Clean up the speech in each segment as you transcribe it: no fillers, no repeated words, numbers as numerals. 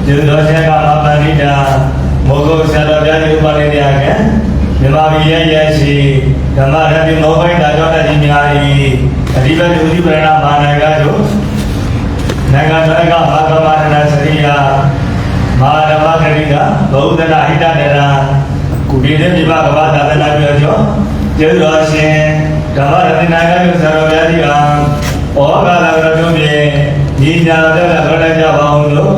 ကျေးဇူးတော်ရှင်ကမပါဠိတာမောဂုဆရာတော်ဘုရားဒီဥပဒေတရားကမြန်မာပြည်ရဲ့ရှိဓမ္မရတိမောဟိတာကြောင့်တည်းများ၏အဓိပတိဥဒိပရဏမာနကတို့နိုင်ငံတော်ကဘာကမန္တနာစရိယာမဟာဓမ္မဂရိကဘုဒ္ဓနာဟိတတေရာကုပိတေပြပကဘာသာသနာပြောကျော်ကျေးဇူးတော်ရှင်ဓမ္မရတိနာကတို့ဆရာတော်ဘုရားဒီကဩဃာလတော်တို့ဖြင့်ညီညာတဲ့ရရကြပါအောင်လို့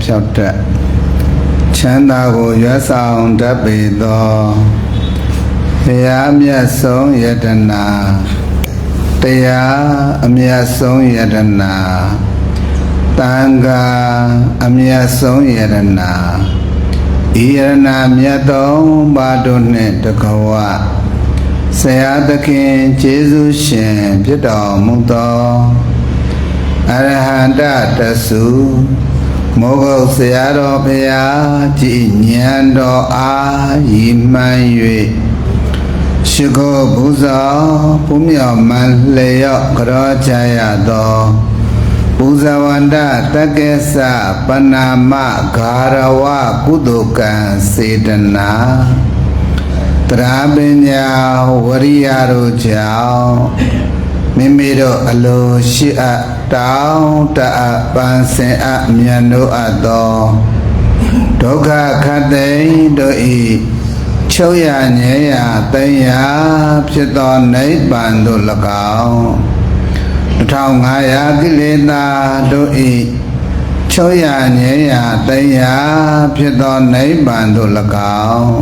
ဖြောက်တတ်ချမ်းသာကိုရွတ်ဆောင်တတ်ပေသောဘုရားမြတ်ဆုံးယတနာတရားအမြတ်ဆုံးယတနာတန်ခါအမြတ်ဆုံးယတနာဤယတနာမြတ်သုံးပါးတို့နှင့်တကွဆရာသခင်ကျေးဇူးရှင်ဖြစ်တော်မူသောအရဟန္တတသုမောဂုတ်ဆရာတော်ဘုရားကြည်ဉာဏ်တော်အားရည်မှန်း၍ရှိခိုးပူဇော်ဘုမြော်မှန်လျော့ကြောကြရသောပူဇဝန္တတက္ကေသပနာမဂါရဝကုသိုလ်ကံစေတနာတရားပညာဝရိယတို့ကြောင့်မိမိတို့အလိုရှိအပ်တောင်းတအပ်ပန်းစင်အပ်မြတ်တို့အပ်သောဒုက္ခခတ်သိမ်းတို့ဤချုပ်ရငြဲရသိမ်းရဖြစ်သောနိဗ္ဗာန်သို့၎င်း2500ကိလေသာတို့ဤချုပ်ရငြဲရသိမ်းရဖြစ်သောနိဗ္ဗာန်သို့၎င်း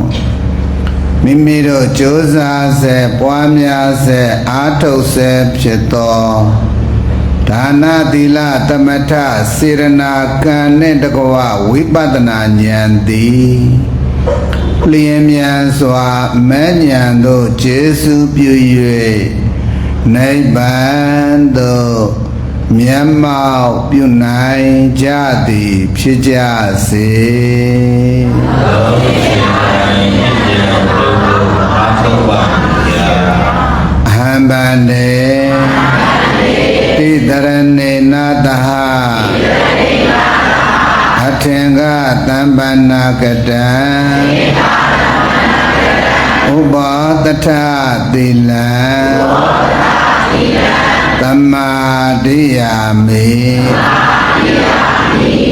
မိမိတို့ကြိုးစားစေပွားများစေအားထုတ်စေဖြစ်သောဒါနသီလသမထစေရနာကံနှင့်တကွဝိပဿနာဉာဏ်သည်လျင်မြန်စွာမဲ့ဉာဏ်သို့ကျေစုပြု၍နိဗ္ဗာန်သို့မျက်မှောက်ပြုနိုင်ကြသည်ဖြစ်ကြစေအဟံဗန္တေတိတရဏေနာတဟအထင်္ဂသံပန္နာကတံဥပသထသီလံသမ္မာဒိယာမေ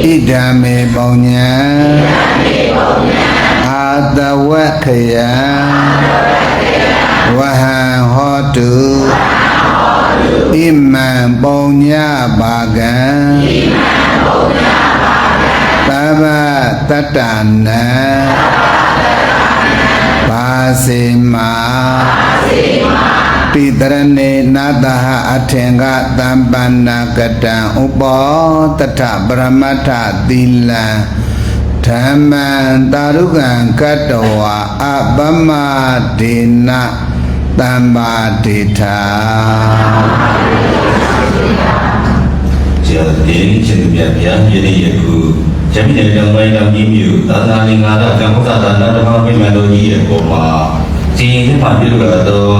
ဣဒံမေပုံညံအာတဝက္ခယံဝဟံဟောတုဣမံပုံညပါကံသဗ္ဗတတ္တနံဘာ စေမာတိတရဏေနာတဟအထင်္ဂတံပန္နာကတံဥပောတထပရမတ္ထသီလံဓမ္မံတာရုကံကတ္တဝါအပမဒေနတမ္ပါဒေထာကျေးဇူးတင်ရှင်ပြပြပြည့်ရဲ့ခုဇမင်းတော်ဝိုင်းတော်ကြီးမျိုးသာသနာ့ငါးကံဘုရားသာနာတော်ပြည့်မဲ့တော်ကြီးရဲ့ပုံမှာစီရင်မှပြုလို့တော့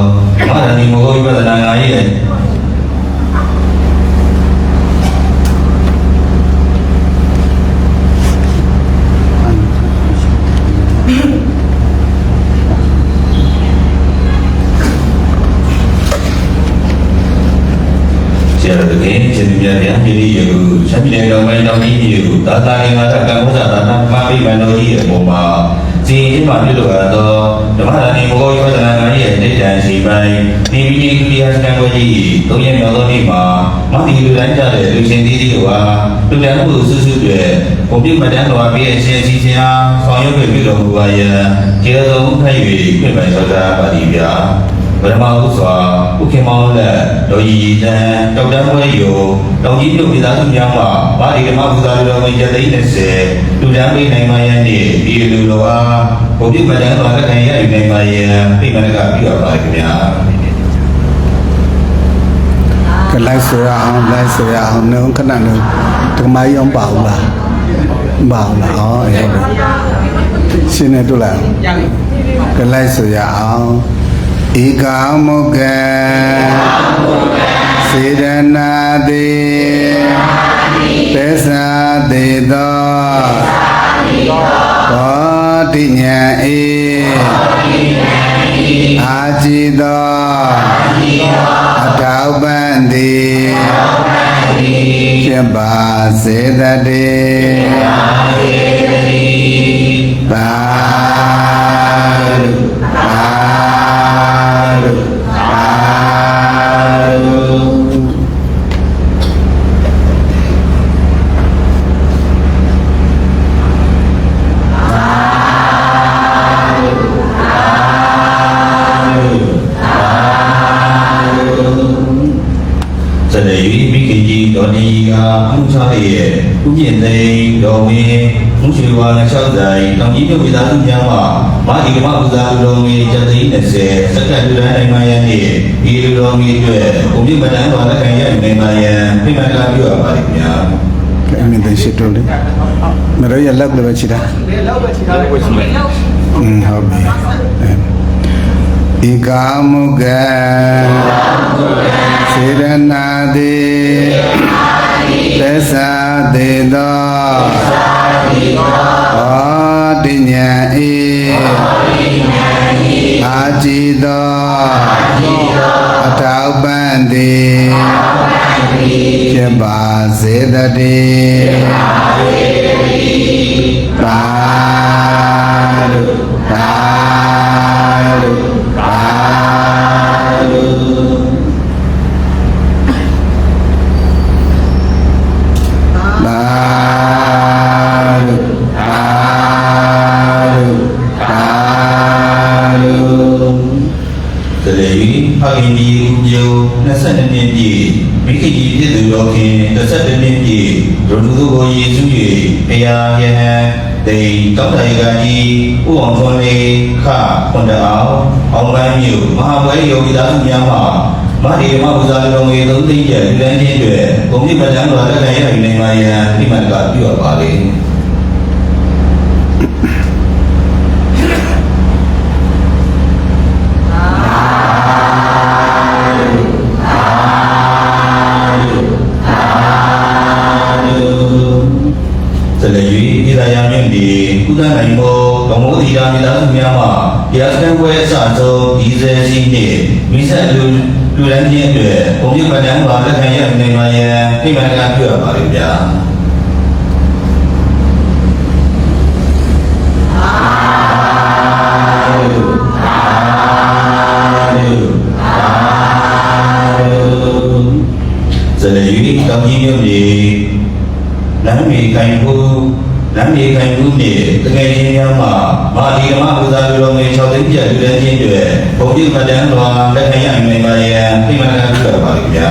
မဟာဒီမောဝိပဿနာငါးရဲ့ရှင်ပြပြပြည့်ရဲ့ခုဇမင်းတော်ဝိုင်းတော်ကြီးမျိုးသာသနာ့ငါးကံဘုရားသာနာတော်ပြည့်မဲ့တော်ကြီးရဲ့ပုံမှာစီရင်မှပြုလို့တော့ဓမ္မဒါနီမောဝိပဿနာငါးရဲ့တိဋ္ဌာန်ရှိပိုင်းဒီမိကြီးကိရိယာစံဝကြီးသုံးရမြောက်သောနေ့မှာမဟာဒီလူတိုင်းကြတဲ့လူရှင်သေးသေးတို့ဟာလူတန်းမှုစုစုတွေပုံပြမတန်းတော်ပြည့်အရှင်စီစဉ်အားဆောင်ရွက်ပြုတော်မူပါရန်ကျေးဇူးထိုက်၍ပြည့်ပိုင်သောတာပါတိဗျာပရမဥစွာဥက္ကမောင်းလက်တော်ကြီးတန်တောက်တန်းပွဲယုံတောင်ကြီးမြို့ပြည်သားစုများမှာဗာဒီဓမ္မပူဇာတော်ဝင်ရသိန်း30လူတန်းပေးနိုင်မှရန်နှင့်ဒီလူတော်အားဘုပြမတန်းတော်လက်ခံရယူနိုင်မှရန်ပြိမနကပြုတော်ပါခင်ဗျာကလိုက်ဆိုရအောင်လိုက်ဆိုရအောင်နှုံခဏနှုံဓမ္မယုံပါဘူးလားပါဘူးလားဩအဲ့ဒါရှင်းနေတွေ့လားကလိုက်ဆိုရအောင်ဧကမုကံစေရနာတိသစ္စာတေသောဘောတိညာဧအာကြည်သောအထောက်ပံ့သည်ဖြစ်ပါစေတည်းပါတော်ဒီကအမှုချရဲ့ဥပြင်းသိတော်ဝင်းမှုချွေဝါနဲ့၆တိုင်တောင်ကြီးမြို့ပြည်သားစုများမှာမာဒီကမပူဇာလူတော်ကြီးကျသိန်း30စက္ကန့်လူတိုင်းနိုင်မှရန်နဲ့ဒီလူတော်ကြီးအတွက်ဘုံပြမတန်းတော်လက်ခံရနိုင်မှရန်ပြမကပြုရပါလိမ့်များကဲအမြင်သိရှိတော်လေမရရလောက်လည်းပဲချီတာလောက်ပဲချီတာဟုတ်ပြီဧကမုကံစေရနာတိသစ္စာတေသောဘောတိညာဧအာကြည်သောအထောက်ပံ့သည်ဖြစ်ပါစေတည်းပါလုပါလုပါလုအခင်ဒီကို22နှစ်ပြည့်မိခင်ကြီးပြည့်သူတော်ခင်32နှစ်ပြည့်ဒုလူသူကိုယေရှု၏တရားယဟန်တိန်တောက်တိုင်ကကြီးဥအောင်ထွန်းလေးခခွန်တအောင်ပန်းမြို့မဟာပွဲယောဂီသားစုများမှာမာဒီမပူဇာတော်ငွေ3သိန်းကျပ်လူတန်းချင်းတွေဂုဏ်ပြပဒံတော်လက်ခံရယူနိုင်ပါရန်ဒီမှာကပြုရပါလေကုသနိုင်ဖို့ဘုံမိုးဒီရာမိသားစုများမှာတရားစခန်းပွဲအစဆုံးဒီဇယ်စီနှင့်မိဆက်လူလန်းချင်းအတွက်ဘုံပြပဒံပါလက်ခံရနိုင်မှရန်ပြမကပြုရပါလိမ့်ဗျာဇလေယူတောင်ကြီးမြို့မြေလမ်းမီကိုင်ဖို့ လမ်းမြေခိုင်မှုနဲ့တကယ်ချင်းများမှာမာဒီဓမ္မပူဇာပြုတော်မူ6သိန်းပြည့်လူတန်းချင်းတွေဘုံပြုမတန်းတော်လက်ခံရနိုင်ပါရဲ့ပြိမနာပြုတော်ပါလိမ့်ဗျာ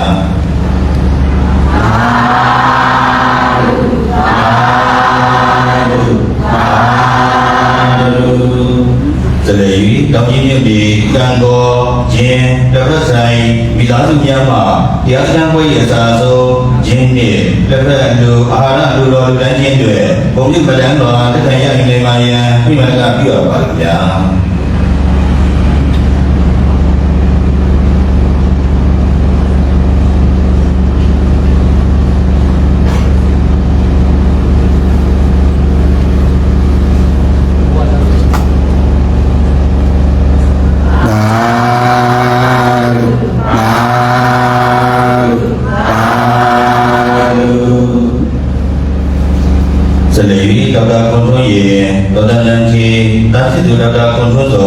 ဇလေယီတောင်ကြီးမြတ်ဒီကံကောဂျင်းတပတ်ဆိုင်မိသားစုများမှာတရားစခန်းပွဲရဲ့အစားဆုံးဂျင်းနဲ့လက်ဖက်လူအာဟာရလူတော်လူတန်းချင်းတွေဘုံပြုမတန်းတော်လက်ခံရနိုင်ပါရဲ့ပြိမနာပြုတော်ပါလိမ့်ဗျာဇလေယီဒေါက်တာခွန်ထွန်းရေဒေါက်တာလန်ချီတာစစ်သူဒေါက်တာခွန်ထွန်းစော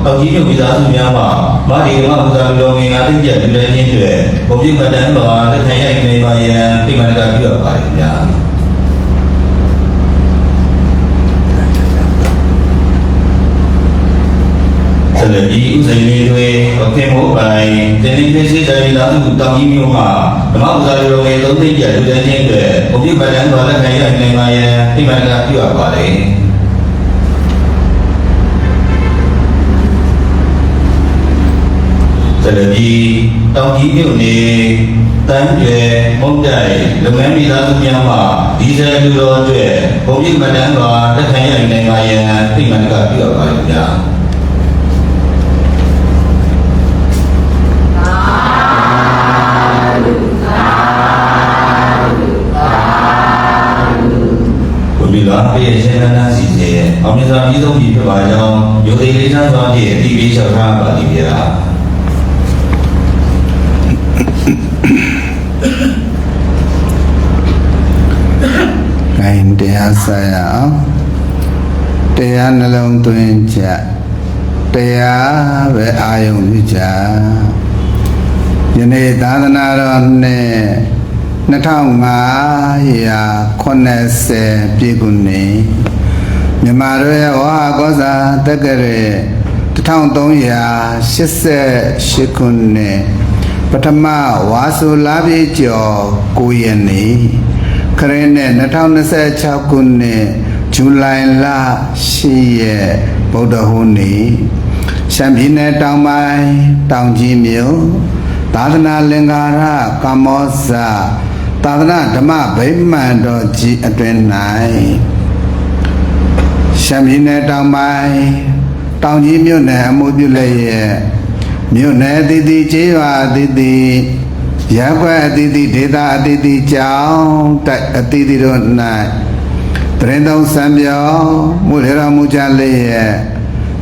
တောက်ကြီးမြို့မိသားစုများမှာမာဒီဓမ္မပူဇာပြုတော်မူ5သိန်းပြည့်လူတန်းချင်းတွေဘုံပြုမတန်းတော်လက်ခံရနိုင်ပါရဲ့ပြိမနာပြုတော်ပါလိမ့်ဗျာဇလေယီဥစိန်လေးတွေအခင်မိုးပိုင်တင်းတင်းလေးစစ်တိုင်းသားစုတောင်ကြီးမြို့မှာဓမ္မပူဇာပြုတော်မူ3သိန်းပြည့်လူတန်းချင်းတွေဘုံပြုမတန်းတော်လက်ခံရနိုင်ပါရဲ့ပြိမနာပြုတော်ပါလိမ့်ဇလေယီတောင်ကြီးမြို့နေတန်းကျွဲမုံတိုင်လုပ်ငန်းမိသားစုများမှာဒီဇယ်လူတော်အတွက်ဘုံပြုမတန်းတော်လက်ခံရနိုင်ပါရဲ့ပြိမနာပြုတော်ပါလိမ့်ဗျာဒီလားပြည့်ရှင်နာစီစေအောင်မြင်စွာပြီးဆုံးပြီဖြစ်ပါကြောင်းယုံကြည်လေးစားစွာဖြင့်အတိပေးလျှောက်ထားပါသည်ဗျာဂိုင်းတရားဆက်ရအောင်တရားနှလုံးသွင်းချက်တရားပဲအာယုံပြုချက်ယနေ့သာသနာတော်နဲ့2580ပြည့်ခုနှစ်မြန်မာတို့ရဲ့ဝါကောစာတက္ကရာ1388ခုနှစ်ပထမဝါဆိုလပြည့်ကျော်9ရက်နေ့ခရစ်နှစ်2026ခုနှစ်ဇူလိုင်လ10ရက်ဗုဒ္ဓဟူးနေ့ရှမ်းပြည်နယ်တောင်ပိုင်းတောင်ကြီးမြို့သာသနာလင်္ကာရကမ္မောဇသာသနာဓမ္မဗိမာန်တော်ကြီးအတွင်၌ရှမ်းပြည်နယ်တောင်ပိုင်းတောင်ကြီးမြို့နယ်အမှုပြုလည်းရဲ့မြို့နယ်အသီးသီးကျေးရွာအသီးသီးရပ်ကွက်အသီးသီးဒေသအသီးသီးကြောင်းတိုက်အသီးသီးတို့၌တရင်သုံးစံပြောမှုရတော်မူကြလည်းရဲ့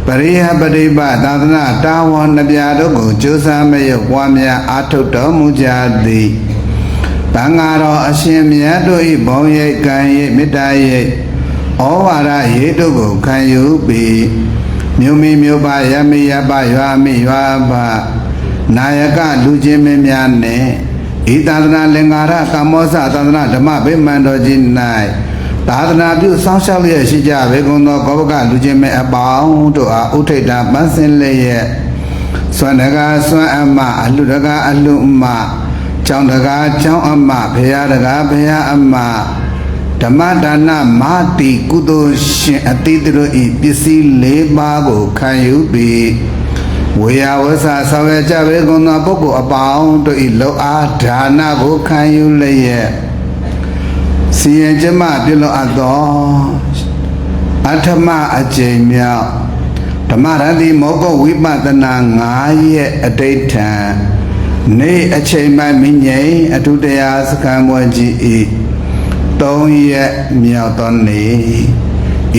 ပရိယပရိပသာသနာတာဝန်နှပြတို့ကိုကြိုးစားမဲ့ပွားများအားထုတ်တော်မူကြသည်တန်ဃာတော်အရှင်မြတ်တို့၏ဘုံရိပ်ကံရိပ်မေတ္တာရိပ်ဩဝါဒရိပ်တို့ကိုခံယူပြီးမြို့မိမြို့ပါရမိရပရွာမိရွာပါနာယကလူချင်းမင်းများနဲ့ဤသာသနာလင်္ကာရကမ္မောဇသာသနာဓမ္မဗိမာန်တော်ကြီး၌သာသနာပြုစောင့်ရှောက်လျက်ရှိကြဘေကုံသောကောပကလူချင်းမဲ့အပေါင်းတို့အားဥထိတ်တာပန်းစင်လျက်စွမ်းတကားစွမ်းအမအလှတကားအလှအမကျောင်းတကားကျောင်းအမဘုရားတကားဘုရားအမဓမ္မဒါနမာတိကုသိုလ်ရှင်အတိတ်တို့ဤပစ္စည်း၄ပါးကိုခံယူပြီးဝေယဝဆဆောင်ရကြဘေကုံသောပုဂ္ဂိုလ်အပေါင်းတို့ဤလောအားဒါနကိုခံယူလျက်စီရင်ကျမပြုလို့အပ်သောအထမအကျိန်မြောက်ဓမ္မရတိမောဂဝိပဿနာ9ရက်အဋိဋ္ဌံနေ့အချိန်မှမိငိမ့်အထုတရားစခန်းပွဲကြီးဤ3ရက်မြောက်သောနေ့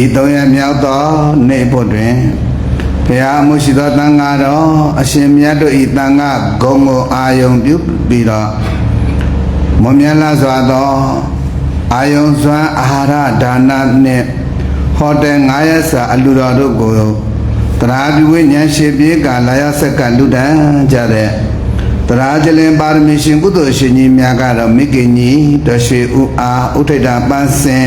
ဤ3ရက်မြောက်သောနေ့ဖို့တွင်ဘုရားမှုရှိသောသံဃာတော်အရှင်မြတ်တို့ဤသံဃာဂုဏ်ကိုအာယုံပြုပြီးတော့မွန်မြတ်လာစွာသောအာယုံစွမ်းအာဟာရဒါနနှင့်ဟောတယ်9ရက်စာအလူတော်တို့ကိုသရာပြုဝိညာဉ်ရှိပြေကလာရဆက်ကလူတန်းကြတဲ့သရာကျလင်ပါရမီရှင်ကုသိုလ်ရှင်ကြီးများကတော့မိခင်ကြီးတရွှေဦးအားဥထိတ်တာပန်းစင်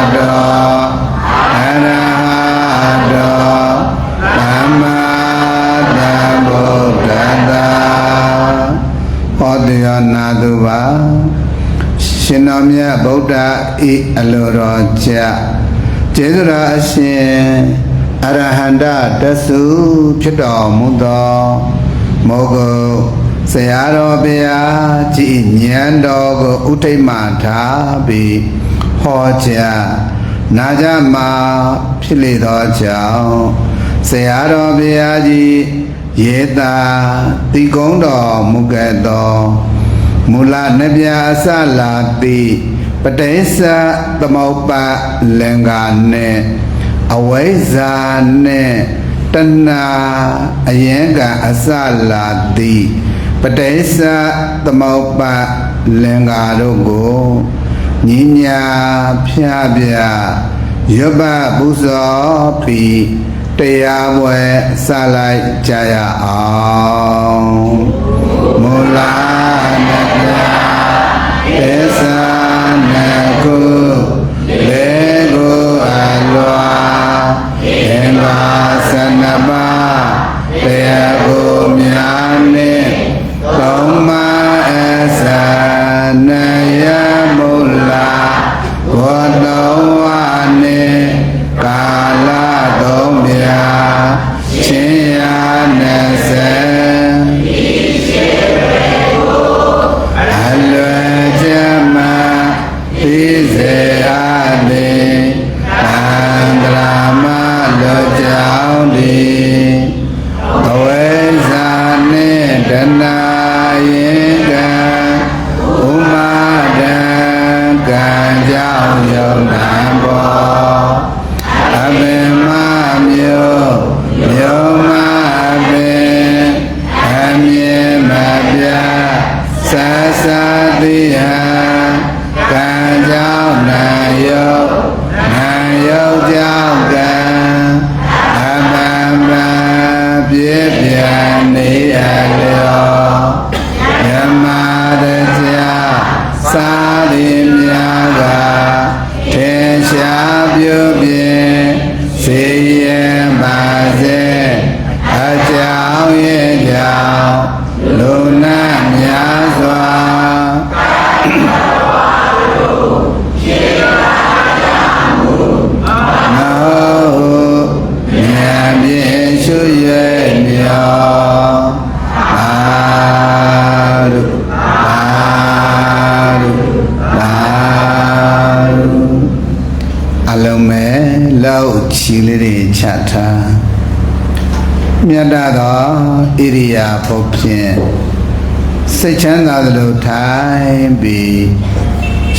တောအရဟ ရှင်တော်မြတ်ဗုဒ္ဓဤအလိုတော်ကြကျေးဇူးတော်အရှင်အရဟန္တတသုဖြစ်တော်မူသောမောဂုဆရာတော်ဘုရားကြည်ဉာဏ်တော်ကိုဥထိတ်မှထားပြီးဟောကြားနာကြမှာဖြစ်လေသောကြောင့်ဆရာတော်ဘုရားကြီးယေတာတိကုံးတော်မူခဲ့သောမူလနှပြအစလာတိပဋိစ္စသမုပ္ပါလင်္ကာနဲ့အဝိဇ္ဇာနဲ့တဏှာအယံကအစလာတိပဋိစ္စသမုပ္ပါလင်္ကာတို့ကိုညီညာဖြာပြရွတ်ပပူဇော်ပြီးတရားပွဲစလိုက်ကြရအောင်မူလာနပြတေသနာကုလေကိုအလွာအင်္ဂါစနပါတရားကိုများနဲ့သုံးမအစနာယမူလာဘောတော်ဝနဲ့ကာလသုံးပြချင်းရနဲ့စေအလွယ်ချမပြီးစေအသည်အန္တရာမလောကြောင့်ဒီအဝိဇ္ဇာနဲ့တဏှာရင်ကံဥမာဒံကံကြောင့်ယုံနာဘောအဘိမမျိုးမျိုးမပင်အမြဲမပြသသတိဟံကံကြောင့်နာယုကြောင့်ကံအမမပြည့်ပြန်နေအလျောယမရကြသာရိမြာကထေရှားပြုပြင်စေရပါစေအကြောင်းရဲ့ကြောင့်လူနာများစွာရှုရဲ့မြောအာရုအာရုအာရုအလုံးမဲ့လောက်ချီလေးတွေချထားမြတ်တာသောဣရိယာပုတ်ဖြင့်စိတ်ချမ်းသာသလိုထိုင်ပြီး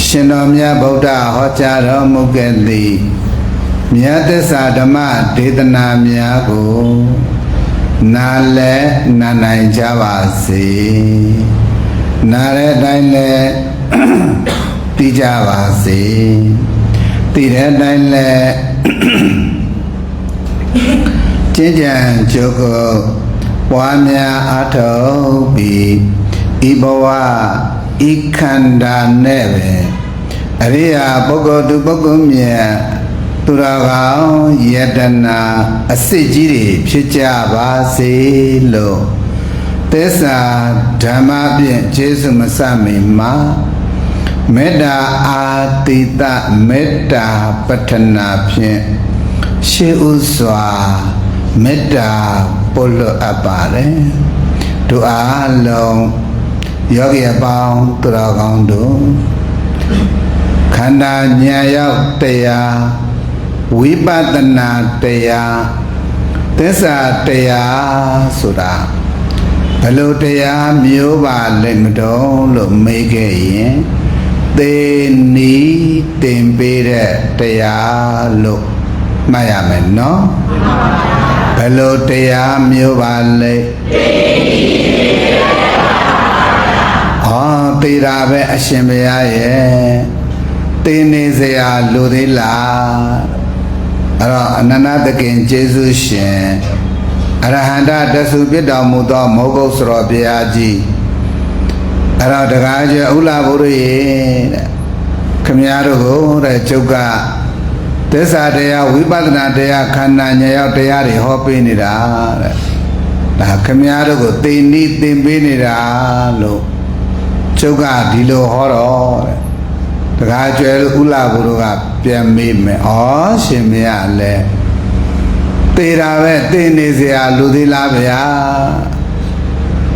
ရှင်တော်မြတ်ဗုဒ္ဓဟောကြားတော်မူခဲ့သည်မြတ်သစ္စာဓမ္မဒေသနာများကိုနားလဲနားနိုင်ကြပါစေနားတဲ့အတိုင်းလဲသိကြပါစေသိတဲ့အတိုင်းလဲကျင့်ကြံကြိုးကိုပွားများအားထုတ်ပြီးဤဘဝဤခန္ဓာနဲ့ပဲအရိယာပုဂ္ဂိုလ်သူပုဂ္ဂိုလ်မြတ်သူတော်ကောင်းယတနာအစစ်ကြီးတွေဖြစ်ကြပါစေလို့သစ္စာဓမ္မဖြင့်ကျေးဇူးမစမိမှာမေတ္တာအာတိတမေတ္တာပဋ္ဌနာဖြင့်ရှေးဥစွာမေတ္တာပို့လွတ်အပ်ပါတယ်တို့အားလုံးယောဂီအပေါင်းသူတော်ကောင်းတို့ခန္ဓာဉာဏ်ရောက်တရားဝိပဿနာတရားသစ္စာတရားဆိုတာဘယ်လိုတရားမျိုးပါလဲမတော်လို့မေးခဲ့ရင်သေနီးတင်ပေးတဲ့တရားလို့မှတ်ရမယ်နော်ဘယ်လိုတရားမျိုးပါလဲသေတာပဲအရှင်ဘုရားရဲ့သေနေစရာလိုသေးလားအဲ့တော့အနန္တသခင်ကျေးဇူးရှင်အရဟန္တတသုပြတော်မူသောမောဂုတ်စရောဘုရားကြီးအဲ့တော့တကားကျဥလာဘုရားတဲ့ခမည်းတော်ကိုတဲ့ကျုပ်ကသစ္စာတရားဝိပဿနာတရားခန္ဓာဉာဏ်ရောက်တရားတွေဟောပေးနေတာတဲ့ဒါခမည်းတော်ကိုသိနိသင်ပေးနေတာလို့ကျုပ်ကဒီလိုဟောတော့တဲ့ တခါကျွဲဥလာဘုရားကပြန်မေးမယ်ဩရှင်မရလဲသေတာပဲသိနေเสียလူသေးလားဗျာ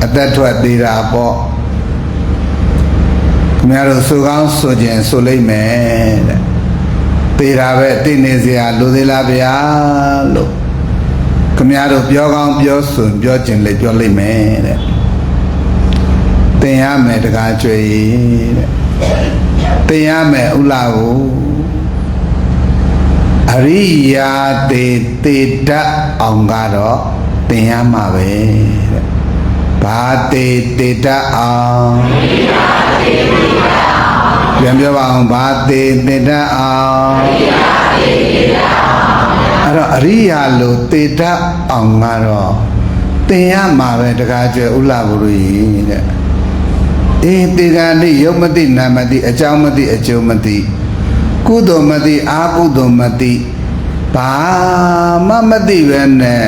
အသက်ထွက်သေးတာပေါ့ခင်ဗျားတို့ဆိုကောင်းဆိုခြင်းဆိုလိမ့်မယ်တဲ့သေတာပဲသိနေเสียလူသေးလားဗျာလို့ခင်ဗျားတို့ပြောကောင်းပြောဆိုပြောခြင်းလေပြောလိမ့်မယ်တဲ့သင်ရမယ်တကားကျွေတဲ့သင်ရမယ်ဥလာကိုအရိယာတေတေတအောင်ကတော့သင်ရမှာပဲတဲ့ဘာတေတေတအောင်ပြန်ပြောပါအောင်ဘာတေတေတအောင်အဲ့တော့အရိယာလို့တေတအောင်ကတော့သင်ရမှာပဲတကားကျွေဥလာဘုရားတဲ့အေးတေဂာတိယုတ်မတိနာမတိအကြောင်းမတိအကျိုးမတိကုသိုလ်မတိအာကုသိုလ်မတိဘာမှမသိပဲနဲ့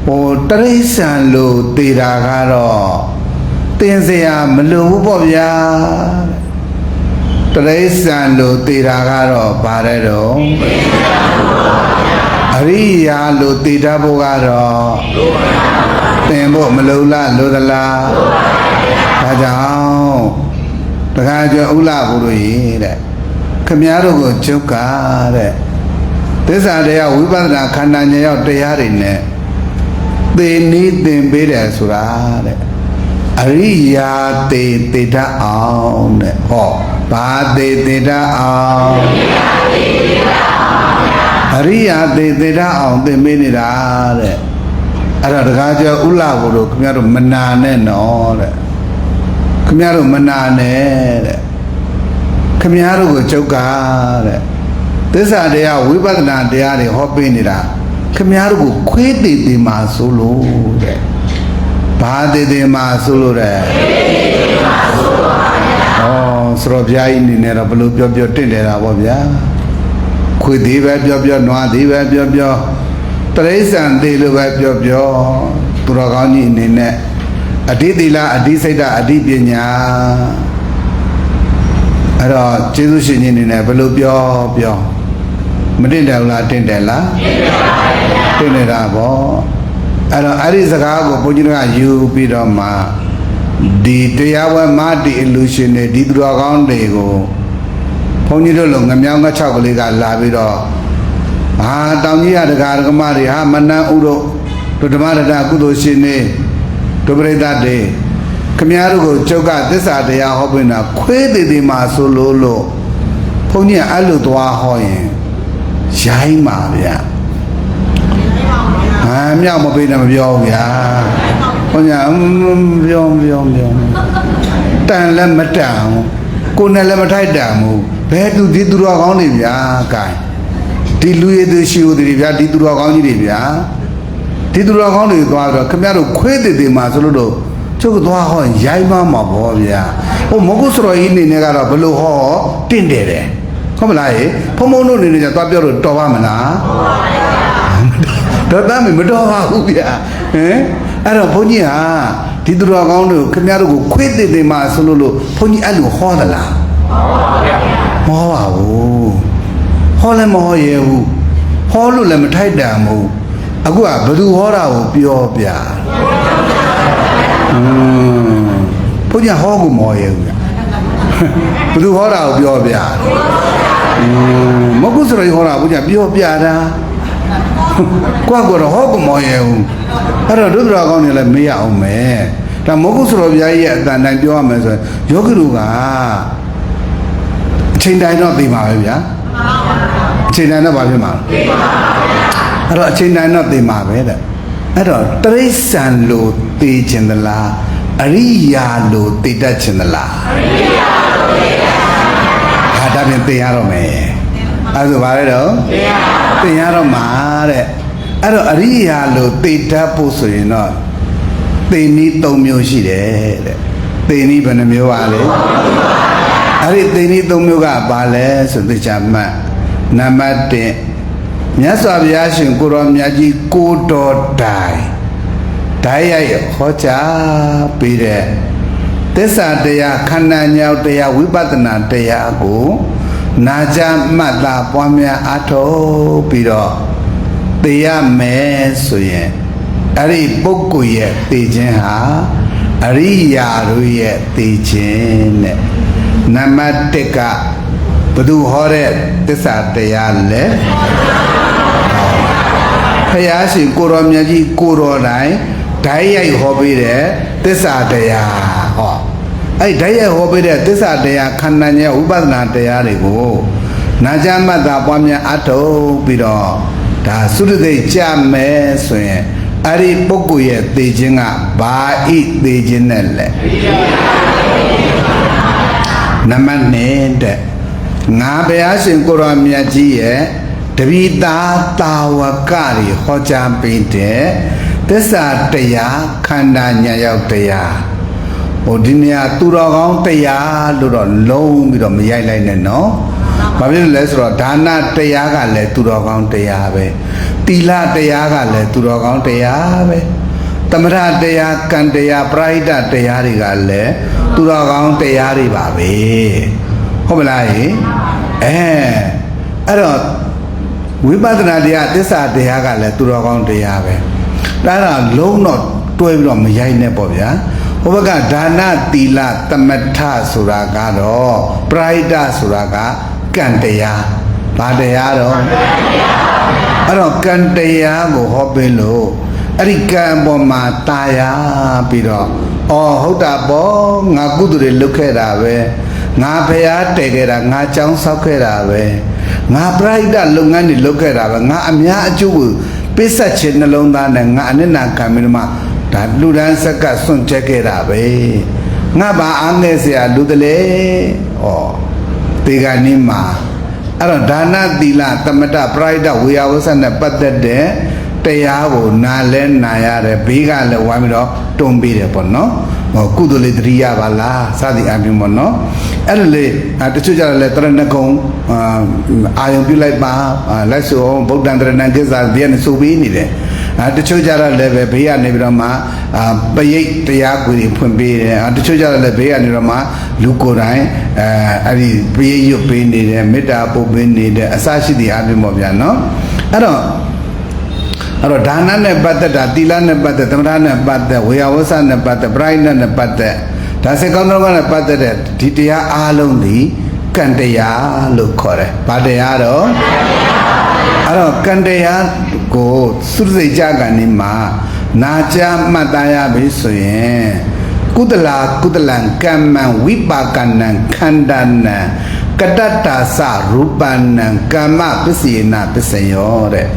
ဟိုတရိစ္ဆာန်လို့တေတာကတော့သင်เสียမလိုဘူးပေါ့ဗျာတရိစ္ဆာန်လို့တေတာကတော့ဘာလဲတော့အရိယာလို့တေတတ်ဖို့ကတော့သင်ဖို့မလိုလားလိုသလားဒါကြောင့်တခါကျော်ဥလာဘုရားတဲ့ခမည်းတော်ကိုကျုပ်ကတဲ့သစ္စာတရားဝိပဿနာခန္ဓာဉာဏ်ရောက်တရားတွေနဲ့သေနည်းသင်ပေးတယ်ဆိုတာတဲ့အရိယာသေတေတအောင်တဲ့ဟောဘာသေတေတအောင်အရိယာသေတေတအောင်သင်ပေးနေတာတဲ့အဲ့တော့တခါကျော်ဥလာဘုရားခမည်းတော်မနာနဲ့နော်တဲ့ခမည်းတော်မနာနဲ့တဲ့ခမည်းတော်ကိုကျုပ်ကတဲ့သစ္စာတရားဝိပဿနာတရားတွေဟောပေးနေတာခမည်းတော်ကိုခွေးတည်တည်မှာဆိုလို့တဲ့ဘာတည်တည်မှာဆိုလို့တဲ့ဩဆိုတော့ဗျာကြီးနေနေတော့ဘလို့ပြောပြောတင့်တယ်တာပေါ့ဗျာခွေးသေးပဲပြောပြောနွားသေးပဲပြောပြောတရိစ္ဆာန်သေးလို့ပဲပြောပြောသူတော်ကောင်းကြီးအနေနဲ့အဓိသီလအဓိစိတ်ဓာတ်အဓိပညာအဲ့တော့ကျေးဇူးရှင်ကြီးအနေနဲ့ဘယ်လိုပြောမတင့်တယ်လားတင့်တယ်လားတင့်နေတာပေါ့အဲ့တော့အဲ့ဒီစကားကိုဘုန်းကြီးတို့ကယူပြီးတော့မှဒီတရားဝဲမတီအလူရှင်တွေဒီသူတော်ကောင်းတွေကိုဘုန်းကြီးတို့လုံငမြောင်းငချောက်ကလေးကလာပြီးတော့ဟာတောင်ကြီးရတကာဒကမတွေဟာမနန်းဥတို့ဓမ္မရတကုသိုလ်ရှင်တွေဒုပရိသတ်တွေခမည်းတော်ကိုကျုပ်ကသစ္စာတရားဟောပေးတာခွေးသေးသေးမှဆိုလို့ဘုန်းကြီးအဲ့လိုသွားဟောရင်ရိုင်းပါဗျာဟာမြောက်မပေးနဲ့မပြောဘူးဗျာဘုန်းကြီးပြောတန်လည်းမတန်ကိုယ်နဲ့လည်းမထိုက်တန်ဘူးဘယ်သူဒီသူတော်ကောင်းတွေဗျာကဲဒီလူရည်သူရှိဦးတွေဗျာဒီသူတော်ကောင်းကြီးတွေဗျာဒီသူတော်ကောင်းတွေသွားတော့ခမည်းတော်ခွေးသေးသေးမှဆိုလို့ကျုပ်သွားဟောရိုင်းမှာပေါ့ဗျာဟိုမဟုတ်ဆိုတော့ဤနေနဲ့ကတော့ဘလို့ဟောတင့်တယ်တယ်ဟုတ်မလားဟေဖုံဖုံတို့နေနေကြသွားပြောလို့တော်ပါမလားတော်သားမတော်ပါဘူးဗျာဟင်အဲ့တော့ဘုန်းကြီးဟာဒီသူတော်ကောင်းတို့ခမည်းတော်ကိုခွေးသေးသေးမှဆိုလို့ဘုန်းကြီးအဲ့လိုဟောသလားဟောပါဘူးဟောလည်းမဟောရဲဘူးဟောလို့လည်းမထိုက်တန်ဘူးအခုကဘယ်သူဟောတာကိုပြောပြဘုရားဟောကိုမော်ရဲဘူးဘယ်သူဟောတာကိုပြောပြမဟုတ်ဆိုရဟောတာဘုရားပြောပြတာကွာကတော့ဟောကိုမော်ရဲဘူးအဲ့တော့ဒုဒရာကောင်းနေလည်းမေးရအောင်မယ်ဒါမဟုတ်ဆိုတော့ဗျာကြီးရဲ့အတန်တိုင်းပြောရမယ်ဆိုရင်ယောဂီတို့ကအချိန်တိုင်းတော့သိပါပဲဗျာအချိန်တိုင်းတော့ဘာဖြစ်မှာအဲ့တော့အချိန်တိုင်းတော့သိမှာပဲတဲ့အဲ့တော့တရိစ္ဆာန်လို့သိခြင်းသလားအရိယာလို့သိတတ်ခြင်းသလားအရိယာလို့သိတတ်ဟာဒါပြင်သိရတော့မယ်အဲ့ဆိုဘာလဲတော့သိရတော့မှာတဲ့အဲ့တော့အရိယာလို့သိတတ်ဖို့ဆိုရင်တော့သိနည်း၃မျိုးရှိတယ်တဲ့သိနည်းဘယ်နှမျိုးပါလဲအဲ့ဒီသိနည်း၃မျိုးကဘာလဲဆိုသိချာမှတ်နံပါတ်1မြတ်စွာဘုရားရှင်ကိုရောမြတ်ကြီးကိုတော်တိုင်ဓာတ်ရိုက်ဟောကြားပေးတဲ့သ စ္စာတရားခန္ဓာညောက်တရားဝိပဿနာတရားကိုနာကြမှတ်တာပွားများအားထုတ်ပြီးတော့သိရမယ်ဆိုရင်အဲ့ဒီပုဂ္ဂိုလ်ရဲ့သိခြင်းဟာအရိယာတို့ရဲ့သိခြင်းတဲ့နံပါတ်1ကဘုသူဟောတဲ့သစ္စာတရားလဲဖယားရှင်ကိုရောမြတ်ကြီးကိုရောတိုင်းဓာတ်ရိုက်ဟောပေးတဲ့သစ္စာတရားဟောအဲ့ဓာတ်ရိုက်ဟောပေးတဲ့သစ္စာတရားခန္ဓာဉာဏ်ဝိပဿနာတရားတွေကိုနာကြမှတ်တာပွားများအထုတ်ပြီးတော့ဒါသုတသိကြမယ်ဆိုရင်အဲ့ဒီပုဂ္ဂိုလ်ရဲ့သိခြင်းကဘာဤသိခြင်းနဲ့လဲနံပါတ်2တဲ့ငါဘုရားရှင်ကိုရောမြတ်ကြီးရဲ့တပိသားတာဝကတွေဟောကြားပေးတဲ့သစ္စာတရားခန္ဓာဉာဏ်ရောက်တရားဟိုဒီနေရာသူတော်ကောင်းတရားလို့တော့လုံးပြီးတော့မရိုက်လိုက်နဲ့နော်ဘာဖြစ်လို့လဲဆိုတော့ဒါနတရားကလည်းသူတော်ကောင်းတရားပဲသီလတရားကလည်းသူတော်ကောင်းတရားပဲသမထတရားကံတရားပရိဒတ်တရားတွေကလည်းသူတော်ကောင်းတရားတွေပါပဲဟုတ်မလားဟင်အဲ့တော့ဝိပဿနာတရားသစ္စာတရားကလည်းသူတော်ကောင်းတရားပဲဒါတော့လုံးတော့တွဲပြီးတော့မရိုက်နဲ့ပေါ့ဗျာဟိုဘက်ကဒါနသီလသမထဆိုတာကတော့ပရိဒတ်ဆိုတာကကံတရားဘာတရားတော့အဲ့တော့ကံတရားကိုဟောပေးလို့အဲ့ဒီကံပေါ်မှာတာယာပြီးတော့ဟုတ်တာပေါ့ငါကုသိုလ်တွေလုပ်ခဲ့တာပဲငါဖျားတည်ခဲ့တာငါကြောင်းဆောက်ခဲ့တာပဲငါပရိဒတ်လုပ်ငန်းတွေလုပ်ခဲ့တာပဲငါအများအကျိုးကိုပေးဆက်ခြင်းနှလုံးသားနဲ့ငါအနစ်နာခံပြီးတော့မှဒါလူဒန်းစက်ကစွန့်ချက်ခဲ့တာပဲငါဘာအားနေเสียလူတလေဒီကနေ့မှာအဲ့တော့ဒါနသီလသမထပရိဒတ်ဝေယဝဆနဲ့ပတ်သက်တဲ့တရားကိုနာလဲနာရတယ်ဘေးကလည်းဝိုင်းပြီးတော့တွန်းပေးတယ်ပေါ့နော်ကုသိုလ်လေးတတိယပါလားစသည်အပြင်ပေါ့နော်အဲ့လိုလေတချို့ကြတော့လေတရဏဂုံအာယုံပြုလိုက်ပါလက်ဆိုဗုဒ္ဓံတရဏကိစ္စဒီကနေဆိုပြီးနေတယ်တချို့ကြတော့လည်းပဲဘေးကနေပြီးတော့မှပရိတ်တရားကိုဖွင့်ပေးတယ်တချို့ကြတော့လည်းဘေးကနေတော့မှလူကိုယ်တိုင်အဲ့ဒီပရိတ်ရွတ်ပေးနေတယ်မေတ္တာပို့ပေးနေတယ်အစရှိသည့်အပြင်ပေါ့ဗျာနော်အဲ့တော့ဒါနနဲ့ပတ်သက်တာသီလနဲ့ပတ်သက်သမထနဲ့ပတ်သက်ဝေယဝဆနဲ့ပတ်သက်ပရိဒတ်နဲ့ပတ်သက်ဒါစေကောင်းတော်ကနဲ့ပတ်သက်တဲ့ဒီတရားအားလုံးဒီကံတရားလို့ခေါ်တယ်။ဘာတရားတော့အဲ့တော့ကံတရားကိုသုတ္တိကြကံဒီမှာနာကြမှတ်သားရပြီဆိုရင်ကုသလာကုသလံကမ္မံဝိပါကနံခန္ဓာနံကတ္တတာသရူပနံကမ္မပစ္စေနပစ္စယောတဲ့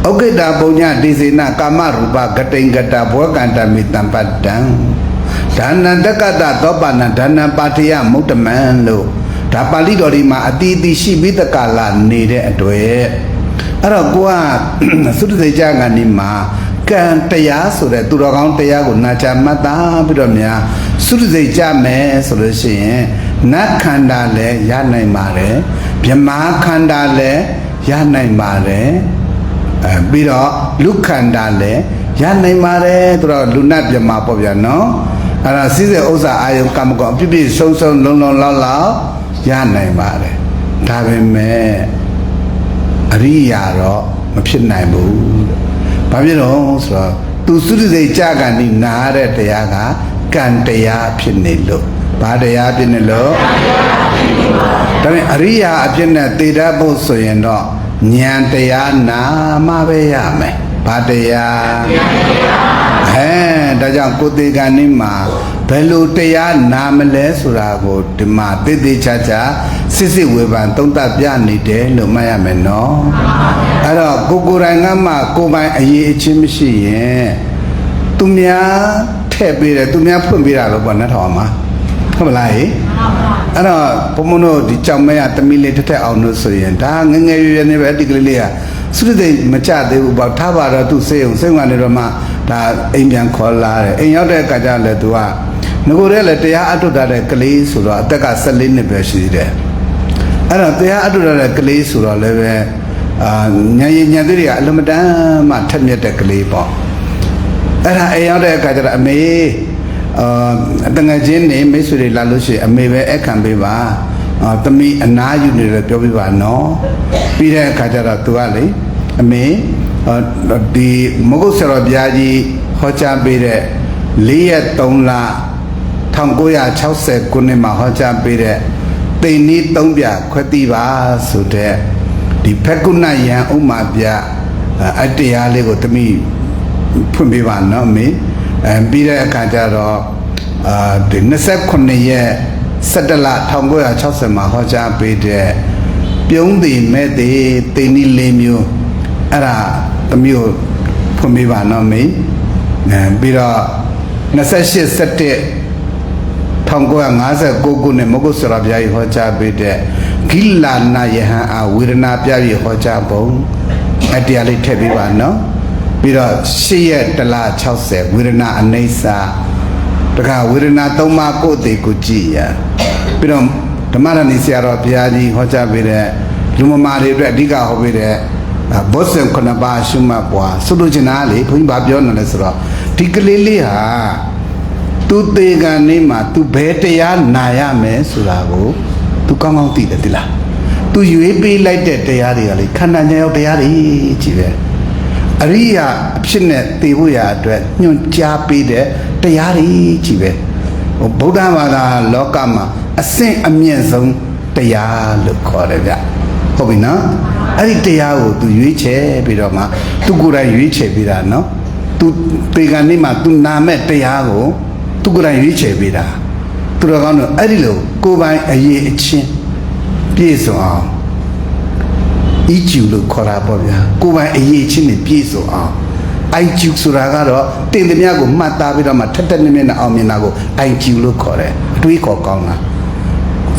ဩကိတာပုညတိစေနကာမရူပဂတိင်္ဂတဘောကန္တမိတံပတ္တံဒါနန္တကတ္တသောပါဏဒါနပါတိယမုဒ္ဓမံလို့ဒါပါဠိတော်ဒီမှာအတိအတိရှိပြီးတကလာနေတဲ့အတွက်အဲ့တော့ကိုကသုတ္တိကြကံဒီမှာကံတရားဆိုတဲ့သူတော်ကောင်းတရားကိုနာချမှတ်သားပြီးတော့များသုတ္တိကြမယ်ဆိုလို့ရှိရင်နတ်ခန္ဓာလည်းရနိုင်ပါတယ်ဗြဟ္မာခန္ဓာလည်းရနိုင်ပါတယ်ပြီးတော့လူခန္ဓာလည်းရနိုင်ပါတယ်သူတော့လူနတ်ပြမှာပေါ့ဗျာနော်အဲ့ဒါစိစေဥစ္စာအာယုံကမ္မကောအပြည့်ပြည့်စုံစုံလုံလုံလောက်လောက်ရနိုင်ပါတယ်ဒါပေမဲ့အရိယာတော့မဖြစ်နိုင်ဘူးဘာဖြစ်လို့ဆိုတော့သူသုတ္တိကြကံဒီနားတဲ့တရားကကံတရားဖြစ်နေလို့ဘာတရားဖြစ်နေလို့ဒါပေမဲ့အရိယာအဖြစ်နဲ့သေတတ်ဖို့ဆိုရင်တော့ဉာဏ်တရားနာမှပဲရမယ်ဘာတရားဒါကြောင့်ကိုယ်သေးကံនេះမှာဘယ်လိုတရားနာမလဲဆိုတာကိုဒီမှာသေသေးချာချာစစ်စစ်ဝေဖန်သုံးသပ်ပြနေတယ်လို့မှတ်ရမယ်နော်အဲ့တော့ကိုယ်တိုင်ကမှကိုယ်ပိုင်အရေးအချင်းမရှိရင်သူများထည့်ပေးတယ်သူများဖွင့်ပေးတာလို့ပေါ့နှထောင်မှာဟုတ်မလားဟဲ့အဲ့တော့ဘုံမတို့ဒီကြောင်မဲရသမီးလေးတစ်ထက်အောင်လို့ဆိုရင်ဒါငငယ်ရွယ်ရွယ်နေပဲဒီကလေးလေးကသုတ္တိမကြသေးဘူးပေါ့ထားပါတော့သူစိတ်ကနေတော့မှဒါအိမ်ပြန်ခေါ်လာတယ်အိမ်ရောက်တဲ့အခါကျလည်းသူကငကိုယ်တည်းလည်းတရားအထုတ်တာတဲ့ကလေးဆိုတော့အသက်က14နှစ်ပဲရှိတယ်အဲ့တော့တရားအထုတ်တာတဲ့ကလေးဆိုတော့လည်းပဲညာရင်ညာသေးတွေကအလမတန်မှထက်မြက်တဲ့ကလေးပေါ့အဲ့ဒါအိမ်ရောက်တဲ့အခါကျတော့အမေ တငယ်ချင်းနေမိတ်ဆွေတွေလာလို့ရှိရင်အမေပဲအခမ်းပေးပါသမီးအနားယူနေတယ်ပြောပြပါနော်ပြီးတဲ့အခါကျတော့သူကလေအမေဒီမဂုတ်ဆရာပြားကြီးဟောကြားပေးတဲ့4ရက်3လ1960ခုနှစ်မှာဟောကြားပေးတဲ့တိန်နီး3ပြခွဲတိပါဆိုတဲ့ဒီဖက်ကုဏယံဥမာပြအတရားလေးကိုသမီးဖွင့်ပေးပါနော်မေပြီးတဲ့အခါကျတော့ဒီ29ရက်17လ1960မှာဟောကြားပေးတဲ့ပြုံးတည်မဲ့တည်တိန်နီး4မျိုးအဲ့ဒါသမီးကိုဖွင့်ပေးပါနော်မေပြီးတော့28 171959ခုနှစ်မဂုတ်ဆရာပြားကြီးဟောကြားပေးတဲ့ဂိလာနာယဟန်အားဝေဒနာပြားကြီးဟောကြားပုံအတရားလေးထည့်ပေးပါနော်ပြီးတော့8ရက်တလ60ဝေဒနာအနိစ္စတခါဝေဒနာ3ပါးကိုယ်တည်ကိုကြည်ရပြီးတော့ဓမ္မရဏီဆရာတော်ဘုရားကြီးဟောကြားပေးတဲ့လူမမာတွေအတွက်အဓိကဟောပေးတဲ့ဘောဇဉ်9ပါးရှုမှတ်ပွားဆိုလိုချင်တာလေဘုန်းကြီးဗာပြောနေလဲဆိုတော့ဒီကလေးလေးဟာသူသေကံနေမှာသူဘယ်တရားနာရမယ်ဆိုတာကိုသူကောင်းကောင်းသိတယ်တိလားသူရွေးပေးလိုက်တဲ့တရားတွေကလေခန္ဓာဉာဏ်ရောက်တရားတွေကြီးပဲအရိယာအဖြစ်နဲ့သိဖို့ရအတွက်ညွှန်ကြားပေးတဲ့တရားတွေကြီးပဲဗုဒ္ဓဘာသာလောကမှာအဆင့်အမြင့်ဆုံးတရားလို့ခေါ်တယ်ဗျဟုတ်ပြီနော်အဲ့ဒီတရားကိုသူရွေးချယ်ပြီးတော့မှသူကိုယ်တိုင်ရွေးချယ်ပေးတာနော်သူသေကံနေမှာသူနာမဲ့တရားကိုသူကိုယ်တိုင်ရွေးချယ်ပေးတာသူတော်ကောင်းတို့အဲ့ဒီလိုကိုယ်ပိုင်အရေးအချင်းပြည့်စုံအောင်ဤကျူလို့ခေါ်တာပေါ့ဗျာကိုယ်ပိုင်အရေးအချင်းနဲ့ပြည့်စုံအောင်အိုင်ကျူဆိုတာကတော့တင်သည်များကိုမှတ်သားပြီးတော့မှထက်ထက်မြင့်မြင့်နဲ့အောင်မြင်တာကိုအိုင်ကျူလို့ခေါ်တယ်အတွေးခေါ်ကောင်းတာ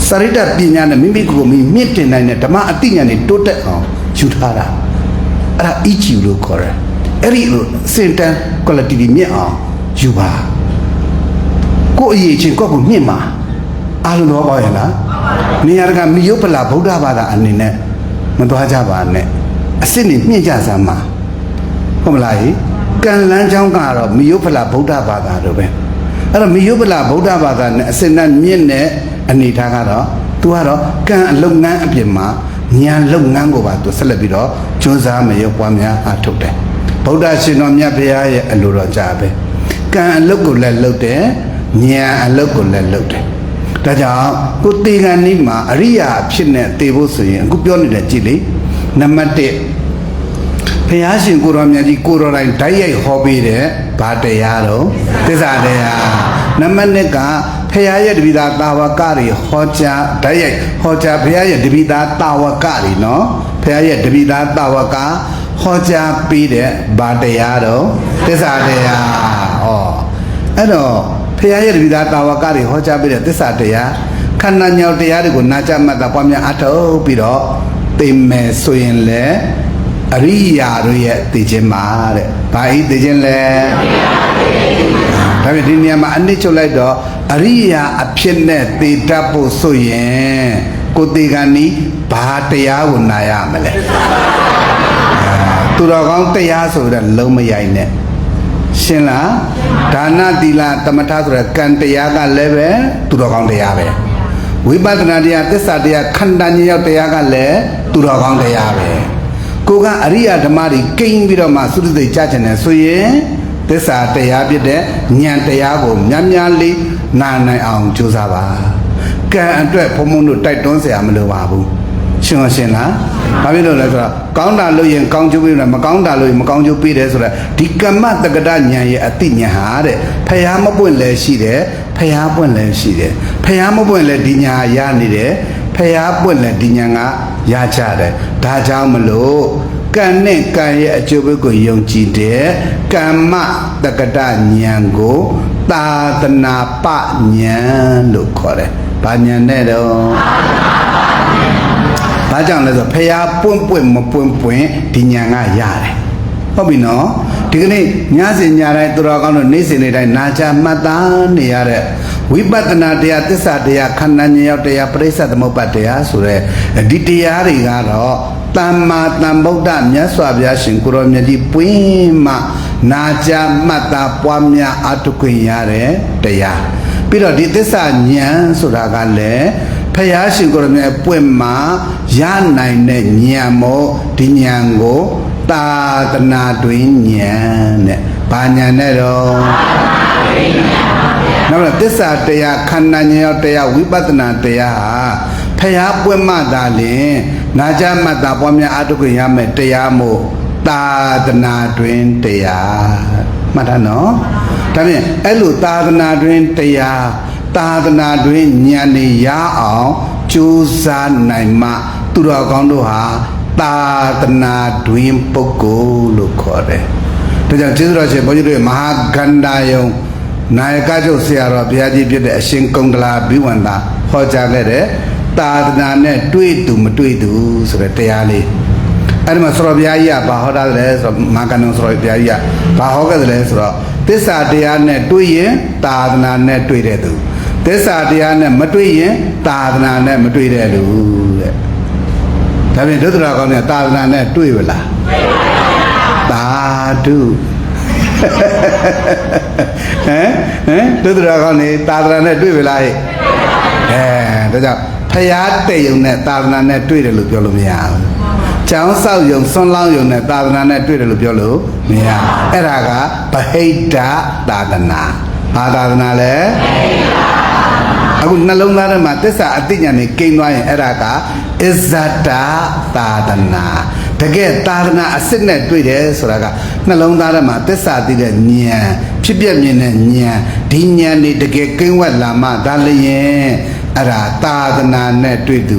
စရိတ္တပညာနဲ့မိမိကိုယ်ကိုမြင့်တင်နိုင်တဲ့ဓမ္မအတိညာနဲ့တိုးတက်အောင်ယူထားတာအဲ့ဒါဤကျူလို့ခေါ်တယ်အဲ့ဒီလိုစင်တန် quality မြင့်အောင်ယူပါကိုယ်အရေးချင်းကိုယ့်ကိုမြင့်မှာအားလုံးတော့ပေါ့ရလားနေရာကမိယုပလာဗုဒ္ဓဘာသာအနေနဲ့မသွားကြပါနဲ့အစစ်နေမြင့်ကြစမ်းမှာဟုတ်မလားကံလန်းချောင်းကတော့မိယုပလာဗုဒ္ဓဘာသာလိုပဲအဲ့တော့မိယုပလာဗုဒ္ဓဘာသာနဲ့အစစ်နဲ့မြင့်တဲ့အနေထားကတော့သူကတော့ကံအလုပ်ငန်းအပြင်မှာဉာဏ်လုပ်ငန်းကိုပါသူဆက်လက်ပြီးတော့ကြိုးစားမရုပ်ပွားများအားထုတ်တယ်ဗုဒ္ဓရှင်တော်မြတ်ဘုရားရဲ့အလိုတော်ကြပဲကံအလုပ်ကိုလည်းလုပ်တယ်ဉာဏ်အလုပ်ကိုလည်းလုပ်တယ်ဒါကြောင့်ကိုသေကံနေမှာအရိယာဖြစ်နေသေဖို့ဆိုရင်အခုပြောနေတဲ့ကြည့်လေနံပါတ်1ဘုရားရှင်ကိုတော်မြတ်ကြီးကိုတော်တိုင်းဓာတ်ရိုက်ဟောပေးတဲ့ဘာတရားတော့သစ္စာတရားနံပါတ်2ကဘုရားရဲ့တပိသားတာဝကတွေဟောကြားဓာတ်ရိုက်ဟောကြားဘုရားရဲ့တပိသားတာဝကတွေနော်ဘုရားရဲ့တပိသားတာဝကဟောကြားပေးတဲ့ဘာတရားတော့သစ္စာတရားဟောအဲ့တော့ဖရာရဲ့တပိသားတာဝကတွေဟောကြားပေးတဲ့သစ္စာတရားခန္ဓာညောင်တရားတွေကိုနာကြမှတ်တာပွားများအထုတ်ပြီးတော့သိမယ်ဆိုရင်လေအရိယာတို့ရဲ့သိခြင်းပါတဲ့။ဘာဤသိခြင်းလဲ။ဒါပေမဲ့ဒီနေရာမှာအနစ်ချုပ်လိုက်တော့အရိယာအဖြစ်နဲ့သိတတ်ဖို့ဆိုရင်ကိုသိကံဤဘာတရားကိုနာရမလဲ။သူတော်ကောင်းတရားဆိုတဲ့လုံးမရိုက်နဲ့ရှင်းလားဒါနသီလသမထဆိုတဲ့ကံတရားကလည်းပဲသူတော်ကောင်းတရားပဲဝိပဿနာတရားသစ္စာတရားခန္ဓာဉာဏ်ရောက်တရားကလည်းသူတော်ကောင်းတရားပဲကိုကအရိယဓမ္မတွေကိန်းပြီးတော့မှသုတ္တိကြချင်တယ်ဆိုရင်သစ္စာတရားဖြစ်တဲ့ဉာဏ်တရားကိုများများလေးနာနိုင်အောင်ကြိုးစားပါကံအတွက်ဘုံဘုံတို့တိုက်တွန်းเสียမလိုပါဘူးရှင်းရှင်းလားဘာဖြစ်လို့လဲဆိုတော့ကောင်းတာလို့ရင်ကောင်းကျိုးပေးတယ်မကောင်းတာလို့ရင်မကောင်းကျိုးပေးတယ်ဆိုတော့ဒီကမ္မတက္ကဋဉာဏ်ရဲ့အတိဉာဏ်ဟာတဲ့ဖျားမပွင့်လည်းရှိတယ်ဖျားပွင့်လည်းရှိတယ်ဖျားမပွင့်လည်းဒီဉာဏ်ရနေတယ်ဖျားပွင့်လည်းဒီဉာဏ်ကရကြတယ်ဒါကြောင့်မလို့ကံနဲ့ကံရဲ့အကျိုးပေးကိုယုံကြည်တဲ့ကမ္မတက္ကဋဉာဏ်ကိုသာသနာပဉာဏ်လို့ခေါ်တယ်ဘာဉာဏ်နဲ့တော့ဘာကြောင့်လဲဆိုဖျားပွင့်ပွင့်မပွင့်ပွင့်ဒီဉာဏ်ကရတယ်ဟုတ်ပြီနော်ဒီကနေ့ညစဉ်ညတိုင်းသူတော်ကောင်းတို့နေ့စဉ်နေ့တိုင်းနာချမှတ်သားနေရတဲ့ဝိပဿနာတရားသစ္စာတရားခန္ဓာဉာဏ်ရောက်တရားပရိစ္ဆေသမုပ္ပါတရားဆိုတဲ့ဒီတရားတွေကတော့တမ္မာတန်ဗုဒ္ဓမြတ်စွာဘုရားရှင်ကိုရောမြတ်ကြီးပွင့်မှ နာကြမှတ်သားပွားများအထုခွင့်ရတဲ့တရားပြီးတော့ဒီသစ္စာဉာဏ်ဆိုတာကလည်းဖယားရှင်ကိုရမြတ်ပွင့်မှာရနိုင်တဲ့ဉာဏ်မို့ဒီဉာဏ်ကိုသာသနာတွင်ဉာဏ်တဲ့ဘာဉာဏ်နဲ့တော့နောက်တော့သစ္စာတရားခန္ဓာဉာဏ်ရောတရားဝိပဿနာတရားဟာဖယားပွင့်မှသာလျှင်နာကြမှတ်သားပွားများအထုခွင့်ရမယ်တရားမို့သာသနာတွင်တရားမှတ်ထားနော်ဒါဖြင့်အဲ့လိုသာသနာတွင်တရားသာသနာတွင်ဉာဏ်နေရအောင်ကြိုးစားနိုင်မှသူတော်ကောင်းတို့ဟာသာသနာတွင်ပုဂ္ဂိုလ်လို့ခေါ်တယ်ဒါကြောင့်ကျေးဇူးတော်ရှင်ဘုန်းကြီးတို့မဟာကန္တာယုံနာယကချုပ်ဆရာတော်ဘုရားကြီးဖြစ်တဲ့အရှင်ကုံတလာဘိဝန္တာဟောကြားခဲ့တဲ့သာသနာနဲ့တွေ့သူမတွေ့သူဆိုတဲ့တရားလေးအဲ့ဒီမှာဆရာဘုရားကြီးကဘာဟောတာလဲဆိုတော့မာကန္တန်ဆရာဘုရားကြီးကဘာဟောခဲ့တယ်လဲဆိုတော့သစ္စာတရားနဲ့တွေ့ရင်သာသနာနဲ့တွေ့တဲ့သူသစ္စာတရားနဲ့မတွေ့ရင်သာသနာနဲ့မတွေ့တဲ့လူတဲ့ဒါဖြင့်ဒုသရကောင်းနဲ့သာသနာနဲ့တွေ့ဝလားသာဓုဟမ်ဒုသရကောင်းနဲ့သာသနာနဲ့တွေ့ဝလားဟဲ့ဒါကြောင့်ဖယားတဲ့ယုံနဲ့သာသနာနဲ့တွေ့တယ်လို့ပြောလို့မရဘူးကျောင်းဆောက်ယုံဆွမ်းလောင်းယုံနဲ့သာသနာနဲ့တွေ့တယ်လို့ပြောလို့မရအဲ့ဒါကဗဟိတသာသနာဘာသာသနာလဲအခုနှလုံးသားထဲမှာသစ္စာအသိဉာဏ်နဲ့ကိန်းသွားရင်အဲ့ဒါကအစ္ဆဒသာသနာတကယ်သာသနာအစစ်နဲ့တွေ့တယ်ဆိုတာကနှလုံးသားထဲမှာသစ္စာသိတဲ့ဉာဏ်ဖြစ်ပြမြင်တဲ့ဉာဏ်ဒီဉာဏ်นี่တကယ်ကိန်းဝတ်လာမှဒါလျင်အဲ့ဒါသာသနာနဲ့တွေ့သူ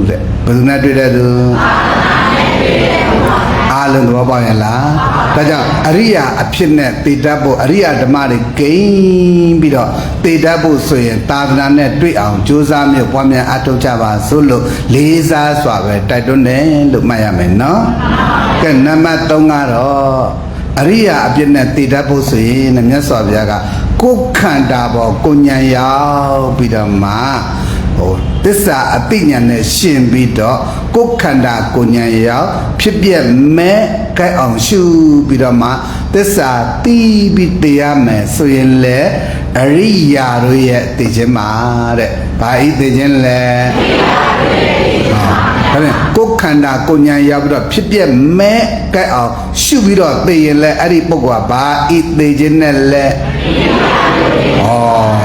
တဲ့ဘယ်သူနဲ့တွေ့တဲ့သူအားလုံးသဘောပေါက်ရဲ့လားဒါကြောင့်အရိယာအဖြစ်နဲ့တည်တတ်ဖို့အရိယာဓမ္မတွေဂိမ်းပြီးတော့တည်တတ်ဖို့ဆိုရင်သာသနာနဲ့တွေ့အောင်ကြိုးစားမျိုးပွားများအထောက်ကြပါစို့လို့လေးစားစွာပဲတိုက်တွန်းတယ်လို့မှတ်ရမယ်နော်ကဲနံပါတ်3ကတော့အရိယာအဖြစ်နဲ့တည်တတ်ဖို့ဆိုရင်မြတ်စွာဘုရားကကိုယ်ခန္ဓာပေါ်ကိုဉာဏ်ရောက်ပြီးတော့မှသစ္စာအသိဉာဏ်နဲ့ရှင်ပြီးတော့ကိုယ်ခန္ဓာကိုဉာဏ်ရောက်ဖြစ်ပြမဲ့ကြိုက်အောင်ရှုပြီးတော့မှသစ္စာသိပြီးတရားမယ်ဆိုရင်လေအရိယာတို့ရဲ့သိခြင်းမှာတဲ့ဘာဤသိခြင်းလဲဒါဖြင့်ကိုယ်ခန္ဓာကိုဉာဏ်ရောက်ပြီးတော့ဖြစ်ပြမဲ့ကြိုက်အောင်ရှုပြီးတော့သိရင်လေအဲ့ဒီပုဂ္ဂိုလ်ကဘာဤသိခြင်းနဲ့လဲဒါ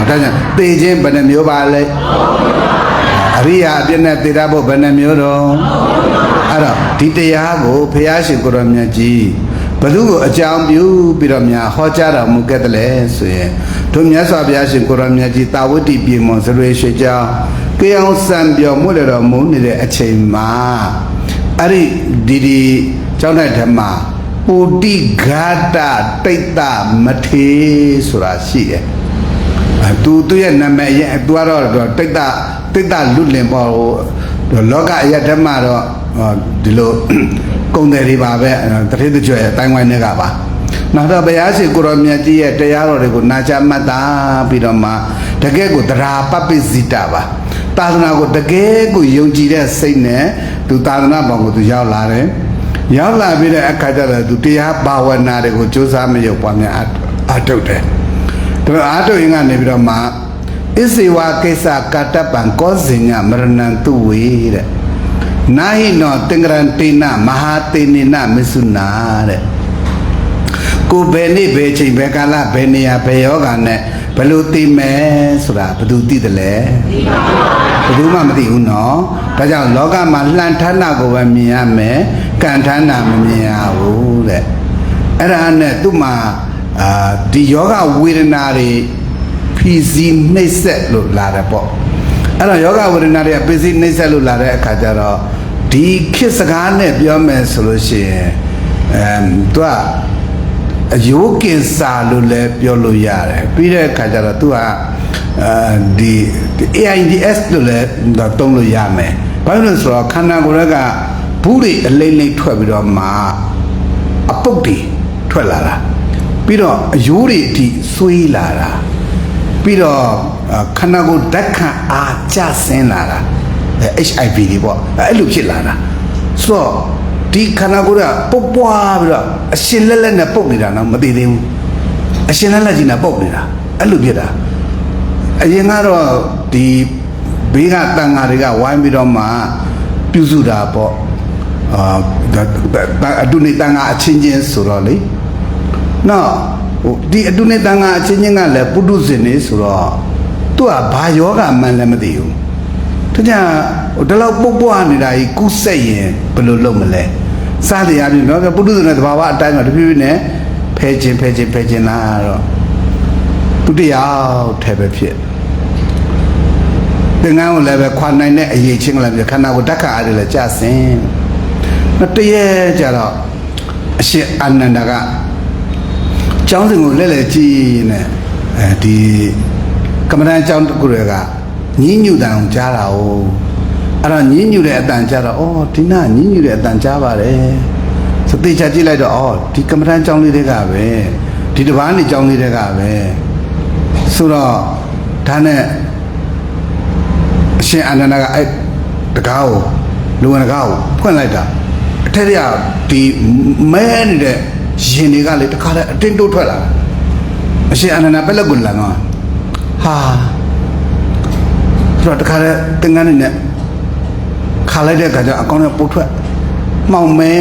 ကြောင့်သိခြင်းဘယ်နှမျိုးပါလဲအရိယာအပြည့်နဲ့သိရဖို့ဘယ်နှမျိုးတော့အဲ့တော့ဒီတရားကိုဘုရားရှင်ကိုရောမြတ်ကြီးဘု து ကိုအကြောင်းပြုပြီးတော့များဟောကြားတော်မူခဲ့တယ်လေဆိုရင်တို့မြတ်စွာဘုရားရှင်ကိုရောမြတ်ကြီးတာဝတိပြေမွန်စရွေရွှေကြောင်းကြေအောင်စံပြော်မှုလည်းတော်မူနေတဲ့အချိန်မှာအဲ့ဒီကျောင်းတဲ့ဓမ္မပုတိဂါတတိတ်တမထေဆိုတာရှိတယ်သူရဲ့နာမည်ရဲ့သူကတော့တိတ်တလွတ်လင်ပေါ့လောကအရာဓမ္မတော့ဒီလိုကုံတယ်တွေပါပဲတတိတကြွယ်တိုင်းဝိုင်းတွေကပါနောက်တော့ဘုရားရှင်ကိုရောမြတ်ကြီးရဲ့တရားတော်တွေကိုနာကြားမှတ်သားပြီးတော့မှတကယ်ကိုသရာပပိစိတပါသာသနာကိုတကယ်ကိုယုံကြည်တဲ့စိတ်နဲ့သူသာသနာဘောင်ကိုသူရောက်လာတယ်ရောက်လာပြီးတဲ့အခါကျတော့သူတရားဘာဝနာတွေကိုကြိုးစားမရုပ်ပွားများအထုတ်တယ်ဒါအားထုတ်ရင်ကနေပြီးတော့မှဣစေဝကိစ္စကာတပံကောဇင်ညမရဏံသူဝေတဲ့နာဟိနောတင်္ဂရန်တေနမဟာတေနိနမစ္ဆုနာတဲ့ကိုဘယ်နေ့ဘယ်ချိန်ဘယ်ကာလဘယ်နေရာဘယ်ယောဂနဲ့ဘယ်လိုသိမယ်ဆိုတာဘယ်သူသိတယ်လဲဘယ်သူမှမသိဘူးနော်ဒါကြောင့်လောကမှာလှန်ထမ်းတာကိုပဲမြင်ရမယ်ကံထမ်းတာမမြင်ရဘူးတဲ့အဲ့ဒါနဲ့သူ့မှာဒီယောဂဝေဒနာတွေဖိစီးနှိမ့်ဆက်လို့လာတယ်ပေါ့အဲ့တော့ယောဂဝေဒနာတွေကဖိစီးနှိမ့်ဆက်လို့လာတဲ့အခါကျတော့ဒီခေတ်စကားနဲ့ပြောမယ်ဆိုလို့ရှိရင်သူကအယိုးကင်စာလို့လည်းပြောလို့ရတယ်ပြီးတဲ့အခါကျတော့သူကဒီ AIDS လို့လည်းသုံးလို့ရမယ်ဘာလို့လဲဆိုတော့ခန္ဓာကိုယ်ကဘူးတွေအလိမ့်လိမ့်ထွက်ပြီးတော့မှအပုတ်တွေထွက်လာတာပြီးတော့အယိုးတွေအထိဆွေးလာတာပြီးတော့ခန္ဓာကိုယ်ဓာတ်ခံအားကျဆင်းလာတာHIV တွေပေါ့အဲ့လိုဖြစ်လာတာဆိုတော့ ဒီခန္ဓာကိုယ်ကပုတ်ပွားပြီးတော့အရှင်လက်လက်နဲ့ပုတ်နေတာနော်မသိသေးဘူးအရှင်လက်လက်ကြီးနဲ့ပုတ်နေတာအဲ့လိုဖြစ်တာအရင်ကတော့ဒီဘေးကတန်ဃာတွေကဝိုင်းပြီးတော့မှပြုစုတာပေါ့အတုနေတန်ဃာအချင်းချင်းဆိုတော့လေနော်ဟိုဒီအတုနေတန်ဃာအချင်းချင်းကလည်းပုထုဇဉ်နေဆိုတော့သူကဘာယောဂမှန်းလည်းမသိဘူးတကယ်ဟိုဒီလောက်ပုတ်ပွားနေတာကြီးကုဆက်ရင်ဘယ်လိုလုပ်မလဲစားတရားပြင်တော့ပုထုဇဉ်နဲ့တဘာဝအတိုင်းတော့တဖြည်းဖြည်းနဲ့ဖဲချင်းလာတော့သူတရားထဲပဲဖြစ်သင်္ကန်းကိုလည်းပဲခွာနိုင်တဲ့အရေးချင်းလည်းပြခန္ဓာကိုဓာတ်ခါအားလည်းကြဆင်းတော့တရေကြတော့အရှင်အာနန္ဒာကကျောင်းစဉ်ကိုလဲကြည့်နေဒီကမ္မဋ္ဌာန်းကျောင်းတစ်ခုတွေကညင်းညူတန်ကြားတာ哦အဲ့တော့ညင်းညူတဲ့အတန်ကြားတော့ဩဒီနာညင်းညူတဲ့အတန်ကြားပါတယ်ဆိုတေချာကြည့်လိုက်တော့ဩဒီကမ္မဋ္ဌာန်းကျောင်းလေးတွေကပဲဒီတပားနေကျောင်းလေးတွေကပဲဆိုတော့ဒါနဲ့အရှင်အာနန္ဒာကအဲ့တကားကိုလူဝင်တကားကိုဖွင့်လိုက်တာအထက်ရဒီမဲနေတဲ့ရင်တွေကလေတခါတည်းအတင်းတိုးထွက်လာအရှင်အာနန္ဒာပက်လက်ကိုလန်တော့ဟာဆိုတော့တခါတည်းသင်္ကန်းနဲ့ခါလိုက်တဲ့အခါကျအကောင်းနဲ့ပုတ်ထွက်မှောင်မဲ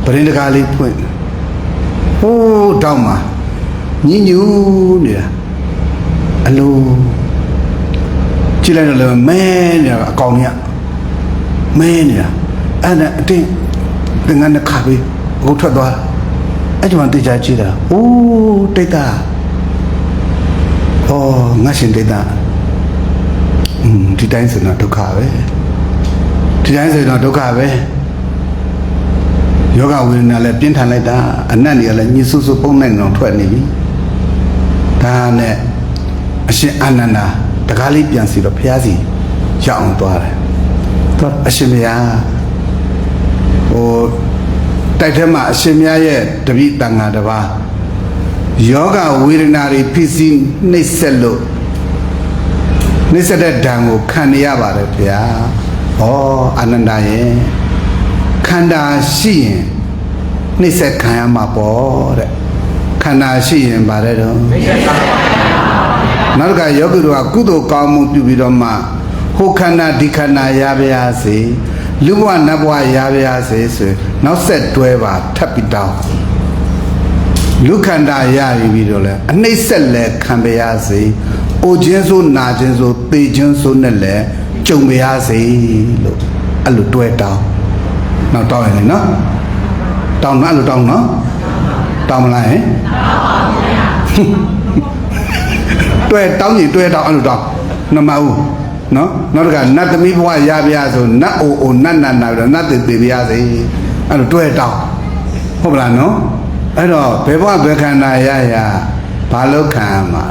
ပရင်းတကားလေးဖွင့်ဟိုးတောင်းမှာညညူးနေတာအလိုကြည့်လိုက်တော့လည်းမဲနေတာအကောင်ကြီးမဲနေတာအဲ့ဒါအတင်းသင်္ကန်းနဲ့ခါပြီးအခုထွက်သွားအဲ့ဒီမှာတေချာကြည့်တာအိုးတိတ်တာဩငါရှင်တိတ်တာဒီတိုင်းဆိုတော့ဒုက္ခပဲဒီတိုင်းဆိုတော့ဒုက္ခပဲယောဂဝေဒနာလည်းပြင်းထန်လိုက်တာအနတ်တွေကလည်းညှစ်ဆူဆူပုံနဲ့တော့ထွက်နေပြီဒါနဲ့အရှင်အာနန္ဒာတကားလေးပြန်စီတော့ဖျားစီရောက်အောင်သွားတယ်တော့အရှင်မြတ်ဟိုတိုက်ထဲမှာအရှင်မြတ်ရဲ့တပိတန်ဃာတစ်ပါးယောဂဝေဒနာတွေဖြစ်စီနှိမ့်ဆက်လို့နှိမ့်ဆက်တဲ့ဓာတ်ကိုခံနေရပါတယ်ဗျာဩအာနန္ဒာရဲ့ခန္ဓာရှိရင်နှိမ့်ဆက်ခံရမှာပေါ့တဲ့ခန္ဓာရှိရင်ဗါတဲ့တော့နောက်ကယောဂီတို့ကကုသိုလ်ကောင်းမှုပြုပြီးတော့မှဟိုခန္ဓာဒီခန္ဓာရပါရစေလူဘဝနတ်ဘဝရပါရစေဆိုနောက်ဆက်တွဲပါထပ်ပြီးတောင်းလူခန္ဓာရပြီးတော့လဲအနှိမ့်ဆက်လဲခံပါရစေအိုခြင်းဆိုနာခြင်းဆိုသေခြင်းဆိုနဲ့လဲကြုံပါရစေလို့အဲ့လိုတွဲတောင်းနောက်တောင်းရင်လေနော်တောင်းနော်အဲ့လိုတောင်းနော်တောင်းမလားဟင်တွဲတောင်းရင်တွဲတောင်းအဲ့လိုတောင်းနမဦးနော်နောက်တစ်ခါနတ်သမီးဘဝရပါရဆိုနတ်အိုအိုနတ်နတ်နာပြီးတော့နတ်သေပါရစေအဲ့လိုတွဲတောင်းဟုတ်ပလားနော်အဲ့တော့ဘယ်ဘဝဘယ်ခန္ဓာရရဘာလို့ခံရမှာ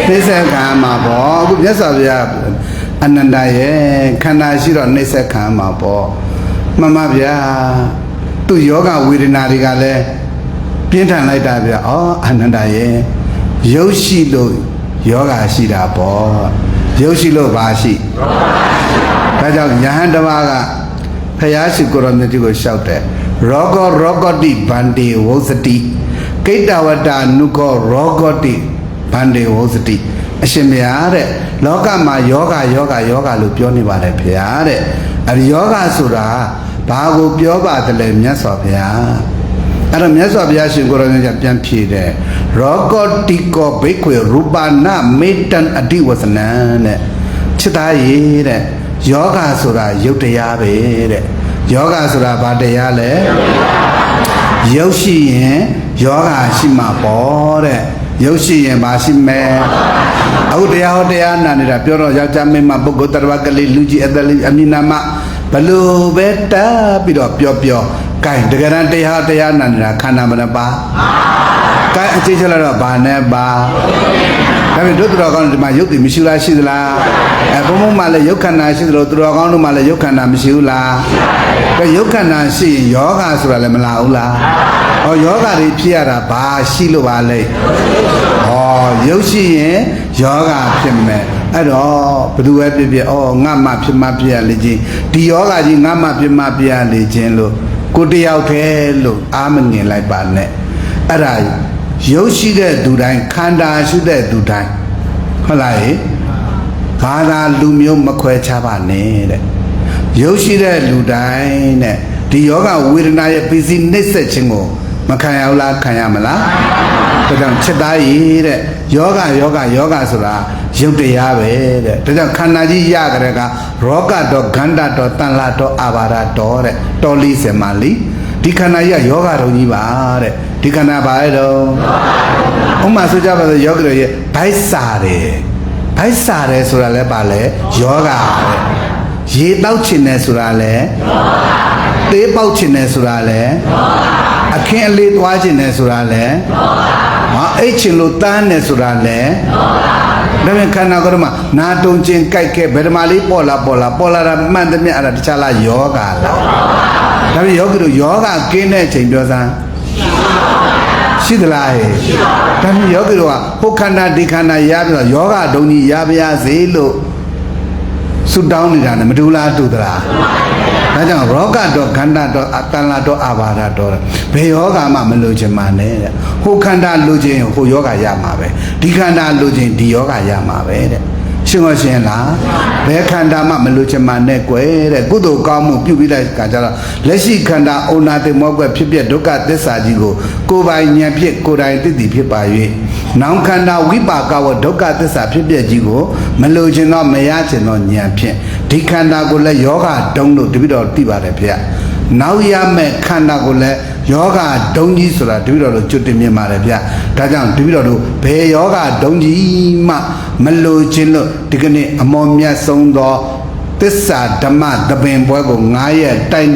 နှိစ္စခံရမှာပေါ့အခုမြတ်စွာဘုရားအနန္တရဲ့ခန္ဓာရှိတော့နှိစ္စခံရမှာပေါ့မှန်ပါဗျာသူယောဂဝေဒနာတွေကလည်းပြင်းထန်လိုက်တာဗျာဩအနန္တရဲ့ရုပ်ရှိလို့ယောဂရှိတာပေါ့ရုပ်ရှိလို့ဘာရှိဒါကြောင့်ယဟန်တပါးကဖယားရှိကိုရောမြတ်ကြီးကိုလျှောက်တယ်ရောဂောတိဗန္တိဝုစတိကိတ္တဝတ္တနုခောရောဂောတိဗန္တိဝုစတိအရှင်မြတ်တဲ့လောကမှာယောဂလို့ပြောနေပါတယ်ဖေဟာတဲ့အဲဒီယောဂဆိုတာဘာကိုပြောပါတယ်လဲမြတ်စွာဘုရားအဲ့တော့မြတ်စွာဘုရားရှင်ကိုရောမြတ်ပြန်ဖြေတယ်ရောဂောတိကောဘိက္ခွေရူပနာမေတ္တံအတိဝသနံတဲ့ချစ်သားရေတဲ့ယောဂဆိုတာယုတ်တရားပဲတဲ့ယောဂဆိုတာဘာတရားလဲရုပ်ရှိရင်ယောဂရှိမှာပေါ့တဲ့ရုပ်ရှိရင်ဘာရှိမဲအခုတရားဟောတရားနာနေတာပြောတော့ယောက်ျားမင်းမပုဂ္ဂိုလ်တ attva ကလေးလူကြီးအသက်လေးအမိနာမဘလို့ပဲတားပြီးတော့ပြောကဲတကယ်တမ်းတရားနာနေတာခန္ဓာမနှပါကဲအခြေချလိုက်တော့ဘာနဲ့ပါဒါပေမဲ့တို့တော်ကောင်းဒီမှာရုပ်တည်မရှိလားရှိသလားဘုံဘုံမှာလည်းရုပ်ခန္ဓာရှိသလိုသူတော်ကောင်းတို့မှာလည်းရုပ်ခန္ဓာမရှိဘူးလားကဲရုပ်ခန္ဓာရှိရင်ယောဂဆိုတာလည်းမလာဘူးလားဟောယောဂတွေဖြစ်ရတာဘာရှိလို့ပါလဲဟောရုပ်ရှိရင်ယောဂဖြစ်မယ် အဲ့တော့ဘယ်သူပဲဖြစ်ဖြစ်ဩငါမှဖြစ်မှပြရလေချင်းဒီယောဂကြီးငါမှဖြစ်မှပြရလေချင်းလို့ကိုတယောက်တည်းလို့အာမငင်လိုက်ပါနဲ့အဲ့ဒါရုပ်ရှိတဲ့သူတိုင်းခန္ဓာရှိတဲ့သူတိုင်းဟုတ်လားဟဲ့ဘာသာလူမျိုးမခွဲခြားပါနဲ့တဲ့ရုပ်ရှိတဲ့လူတိုင်းတဲ့ဒီယောဂဝေဒနာရဲ့ပစ္စည်းနှိမ့်ဆက်ခြင်းကိုမခံရဘူးလားခံရမလားဒါကြောင့်ချက်သားရည်တဲ့ယောဂဆိုတာရုပ်တရားပဲတဲ့ဒါကြောင့်ခန္ဓာကြီးရကြတဲ့ကရောဂတော့ဂန္ဓတော့တန်လာတော့အာဘာရတော့တဲ့တော်လီစမလီဒီခန္ဓာကြီးကယောဂတော်ကြီးပါတဲ့ဒီခန္ဓာပါလေတော့ဥမာဆိုကြပါစို့ယောဂတော်ရဲ့ဗိုက်စားတယ်ဆိုတာလည်းပါလေယောဂတဲ့ရေတောက်ချင်တယ်ဆိုတာလည်းသေးပေါက်ချင်တယ်ဆိုတာလည်းအခင်းအလေးသွားချင်တယ်ဆိုတာလည်းအိတ်ချင်လို့တန်းတယ်ဆိုတာလည်းဒါပြန်ခန္ဓာကိုယ်မှာနာတုံချင်းကြိုက်ခဲ့ဗေဒမာလေးပေါ်လာတာမှန်သမျှအဲ့ဒါတခြားလားယောဂလားဒါပြန်ယောဂီတို့ယောဂကင်းတဲ့အချိန်ပြောစမ်းရှိသလားဟဲ့ဒါပြန်ယောဂီတို့ကဟိုခန္ဓာဒီခန္ဓာရပြီးတော့ယောဂဒုံကြီးရပါရစေလို့ဆုတောင်းနေတာနဲ့မတူလားတူသလားဒါကြောင့်ရောဂတော့ခန္ဓာတော့တန်လာတော့အာဘာဒတော့ဘယ်ယောဂမှမလိုချင်ပါနဲ့တဲ့ဟိုခန္ဓာလိုချင်ဟိုယောဂရမှာပဲဒီခန္ဓာလိုချင်ဒီယောဂရမှာပဲတဲ့ရှင်ရောရှင်လားဘယ်ခန္ဓာမှမလိုချင်ပါနဲ့ကွယ်တဲ့ကုသိုလ်ကောင်းမှုပြုပြီးတဲ့အခါကျတော့လက်ရှိခန္ဓာဩနာတိမောကွယ်ဖြစ်ဖြစ်ဒုက္ခသစ္စာကြီးကိုကိုယ်ပိုင်ဉာဏ်ဖြင့်ကိုယ်တိုင်သိသိဖြစ်ပါ၍နောင်ခန္ဓာဝိပါကဝဒုက္ခသစ္စာဖြစ်ဖြစ်ကြီးကိုမလိုချင်တော့မရချင်တော့ဉာဏ်ဖြင့်ဒီခန္ဓာကိုလည်းယောဂတုံးလို့တပိတော့သိပါတယ်ဖေ။နောက်ရမဲ့ခန္ဓာကိုလည်းယောဂဒုံကြီးဆိုတာတပိတော့လို့ကျွတ်တင်မြင်ပါတယ်ဗျ။ဒါကြောင့်တပိတော့တို့ဘယ်ယောဂဒုံကြီးမှမလိုချင်လို့ဒီကနေ့အမောမြတ်ဆုံးသောသစ္စာဓမ္မသဘင်ပွဲကို9ရက်တိုင်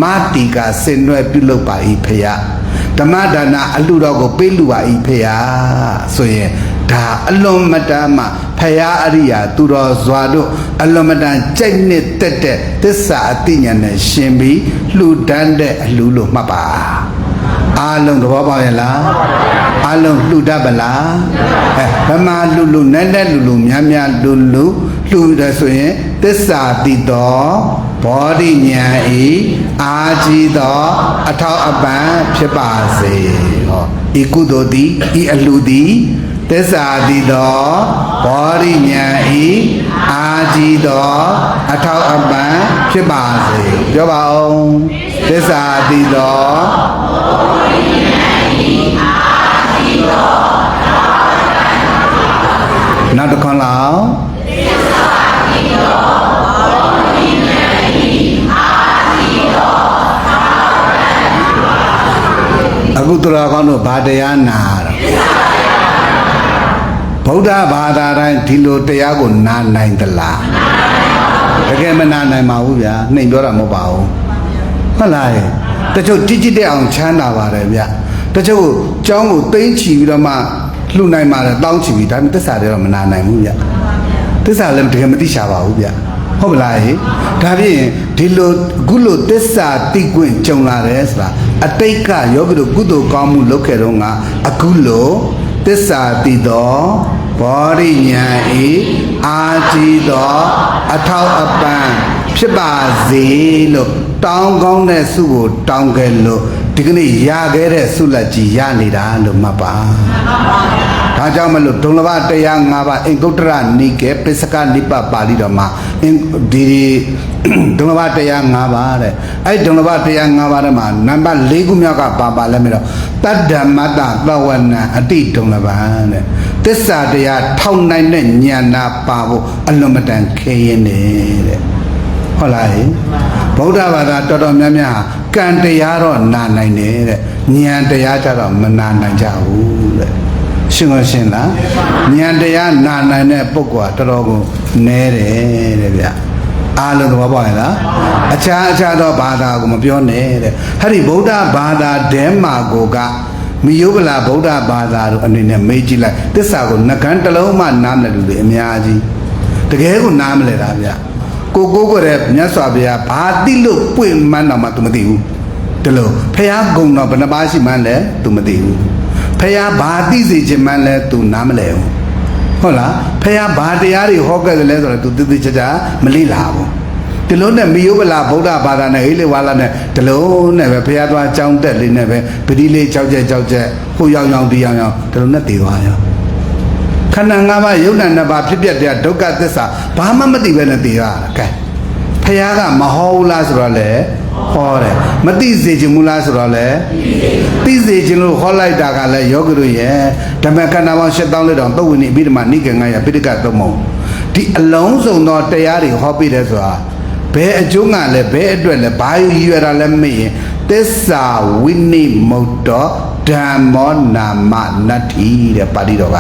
မာတိကဆင်နွှဲပြုလုပ်ပါ၏ဖေ။ဓမ္မဒါနအလှတော်ကိုပေးလူပါ၏ဖေ။ဆိုရင်ဒါအလွန်မတန်မှဖရာအရိယာသူတော်စွာတို့အလွန်မတန်ကြိုက်နှစ်တက်တဲ့သစ္စာအသိဉာဏ်နဲ့ရှင်ပြီးလှူဒန်းတဲ့အလှလို့မှတ်ပါအားလုံးသဘောပေါက်ရဲ့လားအားလုံးလှူတတ်ပါလားဗမာလှူနည်းနည်းလှူများများလှူတယ်ဆိုရင်သစ္စာတိတော်ဘောဓိဉာဏ်ဤအာကြီးသောအထောက်အပံ့ဖြစ်ပါစေဟောဤကုသိုလ်သည်ဤအလှသည်သစ္စာတိသောဘောဓိဉာဏ်ဤအာကြီးသောအထောက်အပံ့ဖြစ်ပါစေပြောပါဦးသစ္စာတိသောဘောဓိဉာဏ်ဤအာကြီးသောနောက်တစ်ခွန်းလောက်သစ္စာတိသောဘောဓိဉာဏ်ဤအာကြီးသောအခုတော်ကောင်းတို့ဘာတရားနာတော့ဗုဒ္ဓဘာသာတိုင်းဒီလိုတရားကိုနာနိုင်သလားတကယ်မနာနိုင်ပါဘူးဗျာနှိမ်ပြောတာမဟုတ်ပါဘူးဟုတ်လားတချို့ကြည်တဲ့အောင်ချမ်းသာပါတယ်ဗျတချို့ကျောင်းကိုသိမ့်ချီပြီးတော့မှလှူနိုင်ပါတယ်တောင်းချီပြီးဒါပေမဲ့သစ္စာတွေတော့မနာနိုင်ဘူးဗျသစ္စာလည်းတကယ်မသိချပါဘူးဗျဟုတ်မလားဒါဖြင့်ဒီလိုအခုလိုသစ္စာသိခွင့်ကြုံလာတယ်ဆိုတာအတိတ်ကယောဂီတို့ကုသိုလ်ကောင်းမှုလုပ်ခဲ့တော့ကအခုလိုသစ္စာတိသောဘောဓိဉာဏ်ဤအာကြီးသောအထောက်အပံ့ဖြစ်ပါစေလို့တောင်းကောင်းတဲ့ဆုကိုတောင်းခဲ့လို့ဒီကနေ့ရခဲ့တဲ့ဆုလက်ကြီးရနေတာလို့မှတ်ပါဒါကြောင့်မလို့ဒုံလဘတရား5ပါးအင်္ဂုတ္တရနိကေပစ္စကနိပပါဠိတော်မှာဒီဒုံလဘတရား5ပါးတဲ့အဲ့ဒုံလဘတရား5ပါးထဲမှာနံပါတ်4ခုမြောက်ကပါလဲမြေတော့တတ္တမတ္တသဝနံအတိဒုံလဘတဲ့သစ္စာတရားထောက်နိုင်တဲ့ဉာဏ်နာပါဖို့အလွန်မတန်ခဲရင်နေတဲ့ဟုတ်လားဗုဒ္ဓဘာသာတော်တော်များများကံတရားတော့နာနိုင်တယ်တဲ့ဉာဏ်တရားကြတော့မနာနိုင်ကြဘူးတဲ့ရှင်းမရှင်းလားဉာဏ်တရားနာနိုင်တဲ့ပုဂ္ဂိုလ်ကတော်တော်ကိုနည်းတယ်တဲ့ဗျအားလုံးသဘောပေါက်ရဲ့လားအခြားသောဘာသာကိုမပြောနဲ့တဲ့ဟဲ့ဒီဗုဒ္ဓဘာသာဒဲမာကိုကမိယုပလာဗုဒ္ဓဘာသာတို့အနေနဲ့မေးကြည့်လိုက်သစ္စာကိုနှကန်းတစ်လုံးမှနားမလည်လူတွေအများကြီးတကယ်ကိုနားမလည်တာဗျကိုကိုတဲ့မြတ်စွာဘုရားဘာတိလို့ပွင့်မှန်းတော့မှ तू မသိဘူးတလို့ဖះဂုံတော့ဘယ်နှပါးရှိမှန်းလဲ तू မသိဘူးဖះဘာတိစေခြင်းမှန်းလဲ तू နားမလဲဘူးဟ ဟုတ်လားဖះဘာတရားတွေဟောခဲ့တယ်လဲဆိုတော့ तू တိတိကျကျမလိလာဘူးဒီလိုနဲ့မိယုပလာဗုဒ္ဓဘာသာနဲ့ဟိလေဝါလာနဲ့ဒီလိုနဲ့ပဲဖះသွားကြောင်းတက်လေးနဲ့ပဲပတိလေးကြောက်ကြက်ဟိုရောက်ဒီရောက်ဒီလိုနဲ့တည်သွားရောခန္ဓာ၅ပါးယုံနာနှစ်ပါးဖြစ်ပျက်တဲ့ဒုက္ခသစ္စာဘာမှမသိပဲနဲ့တည်ရတာကဲဖះကမဟောဘူးလားဆိုတော့လေဟောတယ်မသိစေချင်ဘူးလားဆိုတော့လေသိစေချင်လို့ဟောလိုက်တာကလည်းယောဂီတို့ရဲ့ဓမ္မခန္ဓာပေါင်း8000လေးတောင်သုတ်ဝင်အဘိဓမ္မာနိကေ900ပိဋကသုံးပုံဒီအလုံးစုံသောတရားတွေဟောပြတယ်ဆိုတာဘယ်အကျိုးကလည်းဘယ်အတွက်လဲဘာယူရည်ရွယ်တာလဲမေ့ရင်သစ္စာဝိနိမုတ်တောဓမ္မောနာမနတ္ထိတဲ့ပါဠိတော်က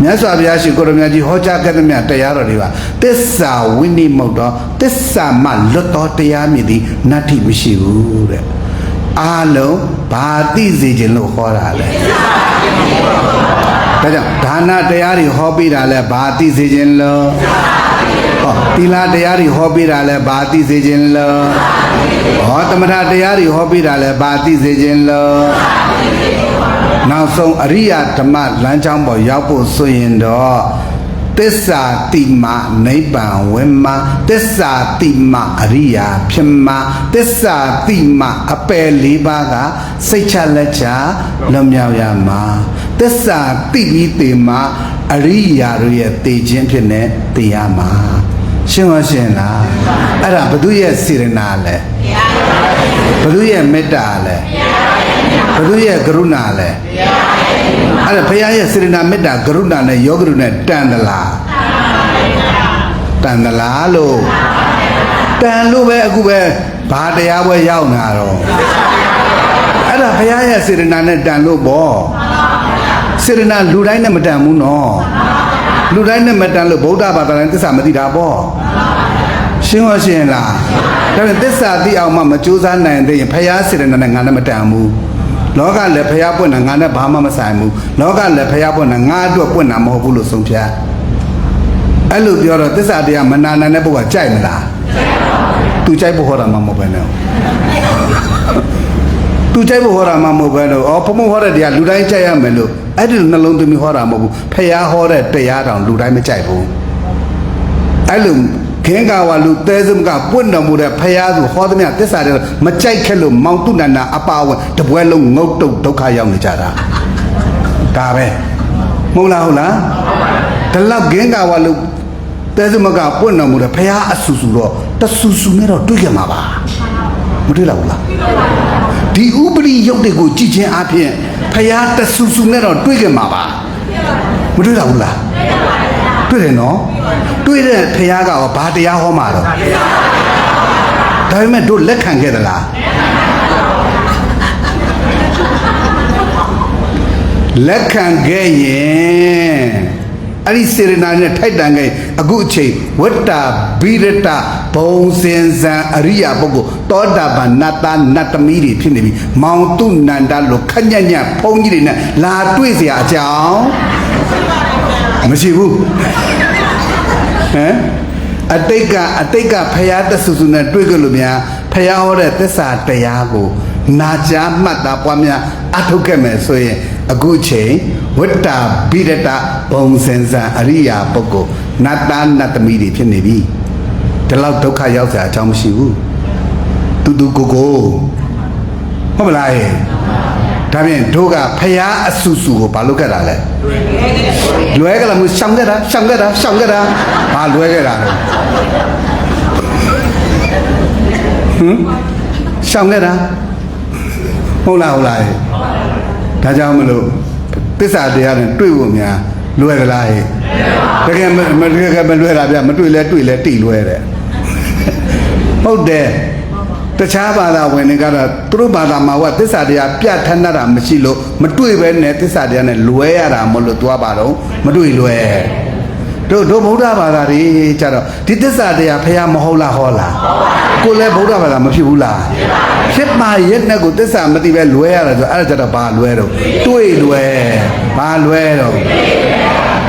မြတ်စွာဘုရားရှင်ကိုရမကြီးဟောကြားခဲ့တဲ့မြတ်တရားတော်တွေပါသစ္စာဝိနိမုတ်တောသစ္စာမှလွတ်သောတရားမြည်သည်နတ္ထိမရှိဘူးတဲ့အားလုံးဘာသိစေခြင်းလို့ဟောတာလဲဒါကြောင့်ဒါနတရားတွေဟောပြတာလဲဘာသိစေခြင်းလို့ဟောသီလတရားတွေဟောပြတာလဲဘာသိစေခြင်းလို့ဟောသမထတရားတွေဟောပြတာလဲဘာသိစေခြင်းလို့နောက်ဆုံးအရိယဓမ္မလမ်းကြောင်းပေါ်ရောက်ဖို့ဆိုရင်တော့သစ္စာတိမနိဗ္ဗာန်ဝင်မှာသစ္စာတိမအရိယာဖြစ်မှာသစ္စာတိမအပယ်၄ပါးကစိတ်ချလက်ချလွန်မြောက်ရမှာသစ္စာတိပြီးတေမှာအရိယာတို့ရဲ့တည်ခြင်းဖြစ်နေတည်ရမှာရှင်းမရှင်းလားအဲ့ဒါဘုသူရဲ့စေရနာလဲဘုသူရဲ့မေတ္တာလဲဘုသူရဲ့ကရုဏာလဲအဲ့ဒါဘုရားရဲ့စေရနာမေတ္တာကရုဏာနဲ့ယောဂရုနဲ့တန်တလားတန်တလားလို့တန်လို့ပဲအခုပဲဘာတရားပွဲရောက်နေတာတော့အဲ့ဒါဘုရားရဲ့စေရနာနဲ့တန်လို့ပေါ့စေရနာလူတိုင်းနဲ့မတန်ဘူးနော်လူတိုင်းနဲ့မတန်လို့ဗုဒ္ဓဘာသာတိုင်းသစ္စာမသိတာပေါ့ရှင်းရှင်းလားဒါပေမဲ့သစ္စာသိအောင်မှမကြိုးစားနိုင်သေးရင်ဘုရားစေရနာနဲ့ငါနဲ့မတန်ဘူးလောကလည်းဖျားပွင့်တာငါနဲ့ဘာမှမဆိုင်ဘူးလောကလည်းဖျားပွင့်တာငါအတွက်ပွင့်တာမဟုတ်ဘူးလို့ဆုံးဖြတ်အဲ့လိုပြောတော့သစ္စာတရားမနာနိုင်တဲ့ဘုရားကြိုက်မလားသူကြိုက်ဖို့ဟောတာမှမဟုတ်ပဲနဲ့သူကြိုက်ဖို့ဟောတာမှမဟုတ်ပဲလို့ဩဘုံဟောတဲ့တရားလူတိုင်းကြိုက်ရမယ်လို့အဲ့ဒီနှလုံးသွင်းပြီးဟောတာမဟုတ်ဘူးဖျားဟောတဲ့တရားတောင်လူတိုင်းမကြိုက်ဘူးအဲ့လိုခင်္ကာဝလူသဲစမကပွင့်တော်မူတဲ့ဖရာဆိုဟောသမျှသစ္စာတွေမကြိုက်ခဲ့လို့မောင်တုဏနာအပါဝင်တပွဲလုံးငုတ်တုတ်ဒုက္ခရောက်နေကြတာဒါပဲမဟုတ်လားဒီလောက်ခင်္ကာဝလူသဲစမကပွင့်တော်မူတဲ့ဖရာအဆူဆူတော့တဆူဆူနဲ့တော့တွေ့ကြမှာပါမတွေ့တော့ဘူးလားဒီဥပရိယုတ်တွေကိုကြည်ချင်းအဖြစ်ဖရာတဆူဆူနဲ့တော့တွေ့ကြမှာပါမတွေ့တော့ဘူးလားတွေ့တယ်နော်တွေ့တဲ့ဖះကရောဘာတရားဟောမှာတော့ဒါပေမဲ့တို့လက်ခံခဲ့သလားလက်ခံခဲ့ရင်အဲ့ဒီစေရနာနဲ့ထိုက်တန်ခဲ့အခုအချိန်ဝတ္တဘိရတဘုံစင်စံအရိယာပုဂ္ဂိုလ်သောတာပန်နတ်သားနတ်သမီးတွေဖြစ်နေပြီမောင်တုနန္ဒလို့ခက်ညက်ညက်ဘုန်းကြီးတွေနဲ့လာတွေ့เสียအကြောင်းမရှိဘူးဟမ်အတိတ်ကဖရာတဆူဆူနဲ့တွေ့ကြလို့များဖရာဟောတဲ့သစ္စာတရားကိုနာကြားမှတ်တာပွားများအထုတ်ခဲ့မယ်ဆိုရင်အခုချိန်ဝတ္တဘိရတဘုံစင်စံအရိယာပုဂ္ဂိုလ်နတ်သားနတ်သမီးတွေဖြစ်နေပြီဒီလောက်ဒုက္ခရောက်စရာအကြောင်းမရှိဘူးတူကိုဟုတ်မလားဒါဖြင့်တို့ကဖရာအဆူဆူကိုဘာလုပ်ခဲ့တာလဲလွဲကြလားမရှောင်ခဲ့တာဘာလွဲခဲ့တာလဲရှောင်ခဲ့တာဟုတ်လားဒါကြောင့်မလို့သစ္စာတရားနဲ့တွေ့ဖို့များလွယ်ကြလားတကယ်မလွယ်တာဗျမတွေ့လဲတိလွယ်တယ်ဟုတ်တယ်တခြားဘာသာဝင်တွေကတော့သူတို့ဘာသာမှာကသစ္စာတရားပြဋ္ဌာန်းတာမရှိလို့မတွေ့ပဲနဲ့သစ္စာတရားနဲ့လွဲရတာမလို့သွားပါတော့မတွေ့လွဲတို့ဗုဒ္ဓဘာသာတွေကြတော့ဒီသစ္စာတရားဖះမဟုတ်လားဟောလားကိုလည်းဗုဒ္ဓဘာသာမဖြစ်ဘူးလားဖြစ်ပါရဲ့နဲ့ကိုသစ္စာမသိပဲလွဲရတာဆိုအဲ့ဒါကြတော့ဘာလွဲတော့တွေ့လွဲဘာလွဲတော့